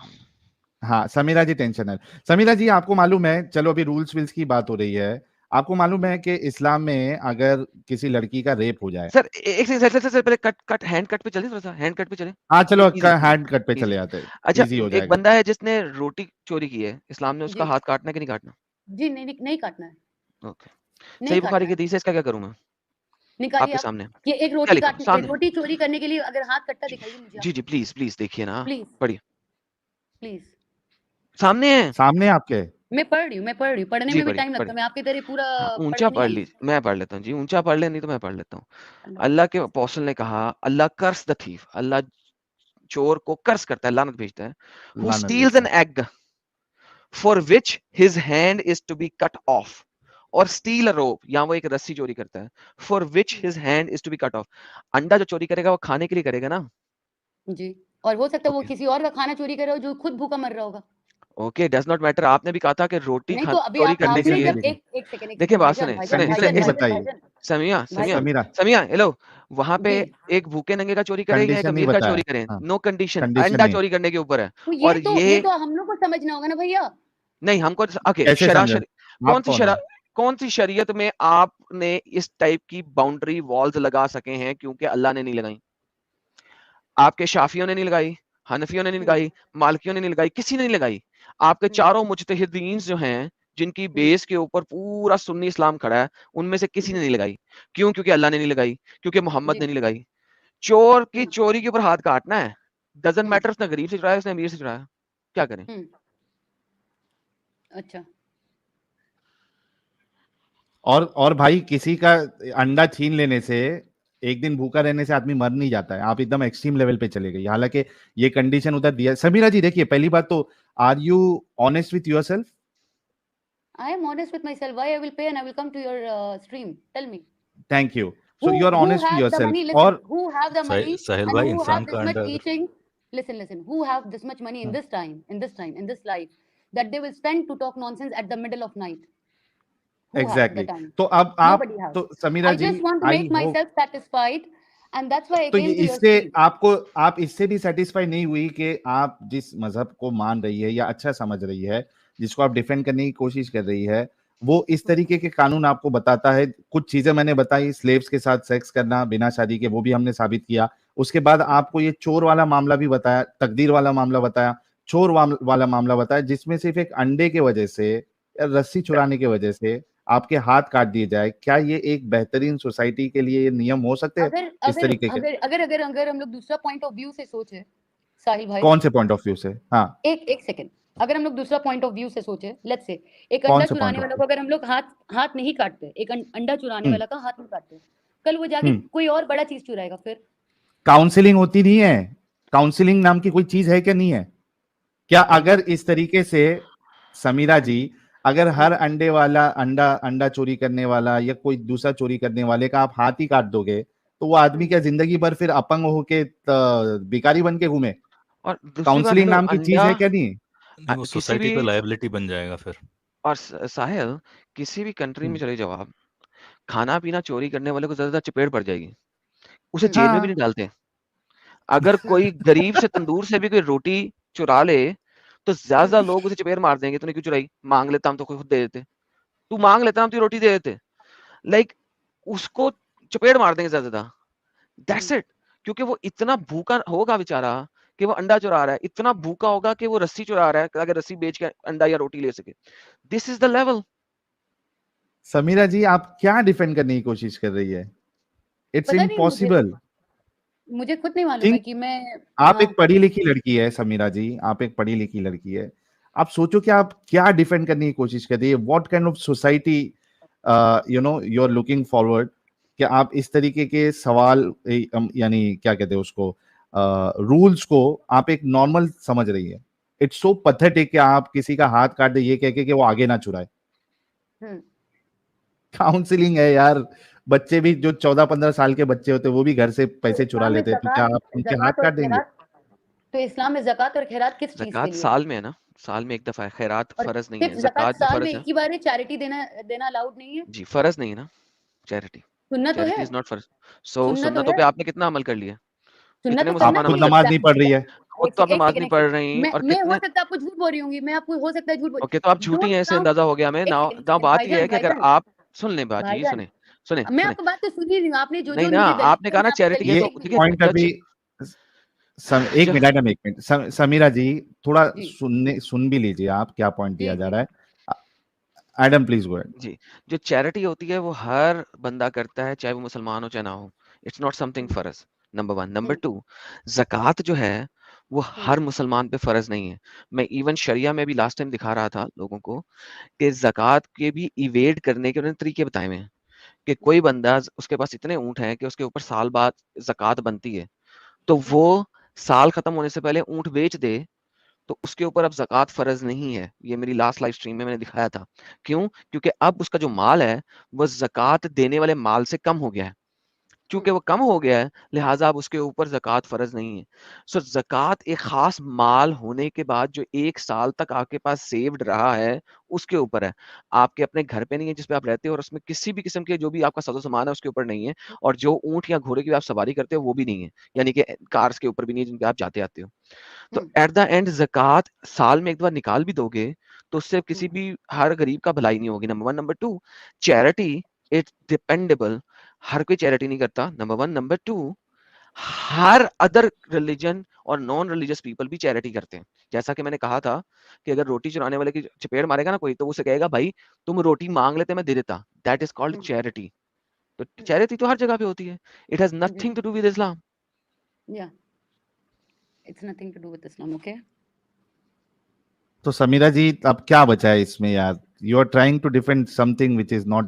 हाँ समीरा जी टेंशन है। समीरा जी आपको मालूम है, चलो अभी रूल्स विल्स की बात हो रही है, आपको मालूम है कि इस्लाम में अगर किसी लड़की का रेप हो जाए, सर एक सेकंड पहले कट हैंड कट पे चले, थोड़ा सा हैंड कट पे चले। हाँ चलो हैंड कट पे चले आते हैं। अच्छा, एक बंदा है जिसने रोटी चोरी की है, इस्लाम ने उसका हाथ काटना है कि नहीं काटना? जी नहीं काटना है। ओके, सही बुखारी की हदीस है, इसका क्या करूं मैं? निकालिए आपके सामने। ये एक रोटी चोरी करने के लिए अगर हाथ कटता दिखाइए मुझे। जी प्लीज देखिए ना, पढ़िए प्लीज। सामने है आपके। मैं पढ़ रही हूँ, पढ़ने में भी टाइम लगता है, मैं आपकी तरह पूरा ऊंचा पढ़ लीजिए। मैं पढ़ लेता हूँ जी, ऊंचा पढ़ ले, नहीं तो मैं पढ़ लेता हूँ। अल्लाह के अपोस्टल ने कहा, अल्लाह कर्स द थीफ, अल्लाह चोर को कर्स करता है, लानत भेजता है, who steals an egg for which his hand is to be cut off, और steal a rope, यहाँ वो एक रस्सी चोरी करता है, for which his hand is to be cut off. अंडा जो चोरी करेगा वो खाने के लिए करेगा ना जी, और हो सकता है वो Okay. किसी और का खाना चोरी करे हो जो खुद भूखा मर रहा होगा। Okay, does not matter. आपने भी कहा था कि रोटी नहीं तो अभी चोरी आप करने के आपने लिए, जब एक सेकंड देखिए बात भाईजान सुने भाईजान सुने सुने भाईजान एक कंडीशन सेकंड, नहीं भाईजान बताई। भाईजान समिया समिया समीरा समिया हेलो, वहां पे जी, एक भूखे नंगे का चोरी करे या एक कंडीशन नहीं अमीर का बताया। चोरी करे, हाँ, नो कंडीशन, कंडीशन अंडा नहीं। चोरी करने के ऊपर है। तो और ये ये तो हम लोग को समझना होगा ना भैया। नहीं, हमको ओके कैसे समझे? कौन आप सी कौन हो? कौन सी शरीयत में आपने इस टाइप की बाउंड्री वॉल्स लगा सके हैं, क्योंकि अल्लाह ने नहीं लगाई, आपके शाफियों ने नहीं लगाई, हनफियों ने नहीं लगाई, मालिकियों ने नहीं लगाई, किसी ने नहीं लगाई। आपके चारों मुज्तहिदीन जो हैं, जिनकी बेस के ऊपर पूरा सुन्नी इस्लाम खड़ा है, उनमें से किसी ने नहीं लगाई। क्यों? क्योंकि अल्लाह ने नहीं लगाई, क्योंकि मोहम्मद जी, ने नहीं लगाई। चोर की हम्म, चोरी के ऊपर हाथ काटना है, डजंट हम्म, मैटर उसने गरीब से चुराया उसने अमीर से चुराया, क्या करें? अच्छा, और भाई किसी का अंडा छीन लेने से, एक दिन भूखा रहने से आदमी मर नहीं जाता है। आप एकदम एक्सट्रीम लेवल पे चले गए, हालांकि ये कंडीशन उधर दिया। समीरा जी देखिए, पहली बात तो are you honest with yourself? I am honest with myself. Why I will pay and I will come to your stream? Tell me. Thank you. So you are Who honest to have the yourself. money? Listen, और who have the money Sahil and भाई, who इंसान have का this much अंडा teaching? Listen, who have this much money in this time, in this life, that they will spend to talk nonsense at the middle of night? Who have the exactly time? तो अब आप Nobody has. तो Samira I ji just want to I make hope, myself satisfied, and that's why I तो ये came to your इससे stream. आप इससे भी सेटिस्फाई नहीं हुई कि आप जिस मजहब को मान रही है या अच्छा समझ रही है, जिसको आप डिफेंड करने की कोशिश कर रही है, वो इस तरीके के कानून आपको बताता है। कुछ चीजें मैंने बताई, स्लेव्स के साथ सेक्स करना बिना शादी के, वो भी हमने साबित किया। उसके बाद आपको ये चोर वाला मामला भी बताया, तकदीर वाला मामला बताया, चोर वाला मामला बताया, जिसमें सिर्फ एक अंडे के वजह से या रस्सी चुराने की वजह से आपके हाथ काट दिए जाए। क्या ये एक बेहतरीन सोसाइटी के लिए ये नियम हो सकते हैं अगर इस अगर तरीके के? अगर अगर अगर अगर हम लोग दूसरा पॉइंट ऑफ व्यू से सोचे, साहिल भाई, कौन से पॉइंट ऑफ व्यू से? हाँ, एक सेकंड, अगर हम लोग दूसरा पॉइंट ऑफ व्यू से सोचे, लेट्स से एक कौन अंडा से चुराने point of वाला को अगर हम लोग हाथ नहीं काटते, एक अंडा चुराने हम्म। वाला का हाथ नहीं काटते, कल वो जाके कोई और बड़ा चीज चुराएगा, फिर काउंसलिंग होती नहीं है? काउंसलिंग नाम की कोई चीज है क्या? नहीं है क्या? अगर इस तरीके से समीरा जी, अगर हर अंडे वाला अंडा चोरी करने वाला या कोई दूसरा चोरी करने वाले का आप हाथ ही काट दोगे, तो वो आदमी क्या जिंदगी भर फिर अपंग होके भिखारी बन के घूमे? और दूसरी बात काउंसलिंग हेलो, नाम की चीज है क्या? नहीं नहीं, वो किसी सोसाइटी भी पे लायबिलिटी बन जाएगा फिर। और साहिल, किसी भी कंट्री में चले जाओ आप, खाना पीना चोरी करने वाले को ज्यादा चपेट पड़ जाएगी, उसे जेल में भी नहीं डालते। अगर कोई गरीब से तंदूर से भी कोई रोटी चुरा ले तो ज्यादा लोग उसे चपेट मार देंगे, तूने क्यों चुराई, मांग लेता हम तो खुद दे देते, तू मांग लेता हम तो रोटी दे देते, लाइक उसको चपेट मार देंगे ज्यादा। That's it. क्योंकि वो इतना भूखा होगा बेचारा कि वो अंडा चुरा रहा है, इतना भूखा होगा कि वो रस्सी चुरा रहा है अगर रस्सी बेच के अंडा या रोटी ले सके। This is the level. Samira ji, आप क्या डिफेंड करने की कोशिश कर रही है? इट्स पता नहीं इम्पॉसिबल। मुझे खुद नहीं मालूम है कि मैं आप हाँ, एक पढ़ी लिखी लड़की है समीरा जी, आप एक पढ़ी लिखी लड़की है। आप सोचो कि आप क्या डिफेंड करने की कोशिश कर रही है, what kind of society you know you are looking forward, कि आप इस तरीके के सवाल यानी क्या कहते हैं उसको, रूल्स को आप एक नॉर्मल समझ रही है। इट्स सो पैथेटिक कि आप किसी का हाथ काट दे ये कह के कि वो आगे ना चुराए। काउंसलिंग है यार, बच्चे भी जो 14-15 साल के बच्चे होते हैं वो भी घर से पैसे चुरा लेते हैं, तो क्या आप उनके हाथ काट देंगे? तो इस्लाम में ज़कात और खैरात किस चीज के ज़कात लिए? साल में है ना, साल में एक दफा है, खैरात और फर्ज नहीं सिर्फ है, ज़कात ज़कात भी साल में फर्ज एक है। ही बार है, चैरिटी देना अलाउड नहीं है। जी, फर्ज नहीं है ना चैरिटी, सुन्नत तो चैरिटी है, इज नॉट फर्ज। सो सुन्नत तो सुन्नतों है, पे आपने कितना अमल कर लिया? सुन्नत कितने तो मुसलमान करना खुद अमल चाहिए। कर नमाज नहीं पढ़ रही है। खुद तो आप नमाज नहीं पढ़ रही और मैं हो कितने सकता है आपको झूठ बोल रही होंगी, मैं आपको हो सकता है झूठ बोल। ओके, तो आप झूठी हैं ऐसे अंदाजा हो गया हमें। नाउ नाउ बात ये है कि अगर आप सुन लें बात जी, सुने सुने मैं सुने आपको बात तो सुन ही रही हूँ, आपने जो नहीं जो ना, मुझे दलील आपने कहा ना मैं आपको चैरिटी है, दलील ये तो देती देखिए पॉइंट अभी एक जब- मिनट एक मिनट समीरा जी, थोड़ा जी। सुन भी लीजिए आप क्या पॉइंट दिया जी, जा जी। रहा है। Adam please go ahead. जी, जो चैरिटी होती है वो हर बंदा करता है, चाहे वो मुसलमान हो चाहे ना हो। इट्स नॉट समथिंग फर्ज, नंबर 1। नंबर 2, ज़कात जो है वो हर मुसलमान पे फर्ज नहीं है। मैं इवन शरिया में भी लास्ट टाइम दिखा रहा था लोगों को कि ज़कात के भी इवेड करने के उन्होंने तरीके बताए हुए हैं कि कोई बंदा उसके पास इतने ऊँट हैं कि उसके ऊपर साल बाद ज़कात बनती है, तो वो साल खत्म होने से पहले ऊँट बेच दे तो उसके ऊपर अब ज़कात फ़र्ज़ नहीं है। ये मेरी लास्ट लाइव स्ट्रीम में मैंने दिखाया था। क्यों? क्योंकि अब उसका जो माल है, वो ज़कात देने वाले माल से कम हो गया है। चूँकि वो कम हो गया है, लिहाज़ा अब उसके ऊपर ज़कात फ़र्ज़ नहीं है। सो ज़कात एक ख़ास माल होने के बाद जो 1 साल तक आपके पास सेव्ड रहा है, उसके ऊपर है। आपके अपने घर पे नहीं है जिस पे आप रहते हो और उसमें किसी भी किस्म के जो भी आपका साज़ो-सामान है उसके ऊपर नहीं है और जो ऊँट या घोड़े की आप सवारी करते हो वो भी नहीं है। यानी कि कार्स के ऊपर भी नहीं है जिन पे आप जाते-आते हो। तो एट द एंड ज़कात साल में 1 बार निकाल भी दोगे, तो उससे किसी भी हर गरीब का भलाई नहीं होगी, number 1। Number 2 charity it's dependable, हर कोई चैरिटी नहीं करता, नंबर 1। नंबर 2 हर अदर रिलीजन और नॉन रिलीजियस पीपल भी चैरिटी करते हैं। जैसा कि मैंने कहा था कि अगर रोटी चुराने वाले की चपेट मारेगा ना कोई, तो उसे कहेगा भाई तुम रोटी माँग लेते मैं दे देता। That is called charity. तो चैरिटी तो हर जगह पे होती है। It has nothing to do with Islam. Yeah. It's nothing to do with Islam, okay? तो समीरा जी अब क्या बचा है इसमें यार? You are trying to defend something which is not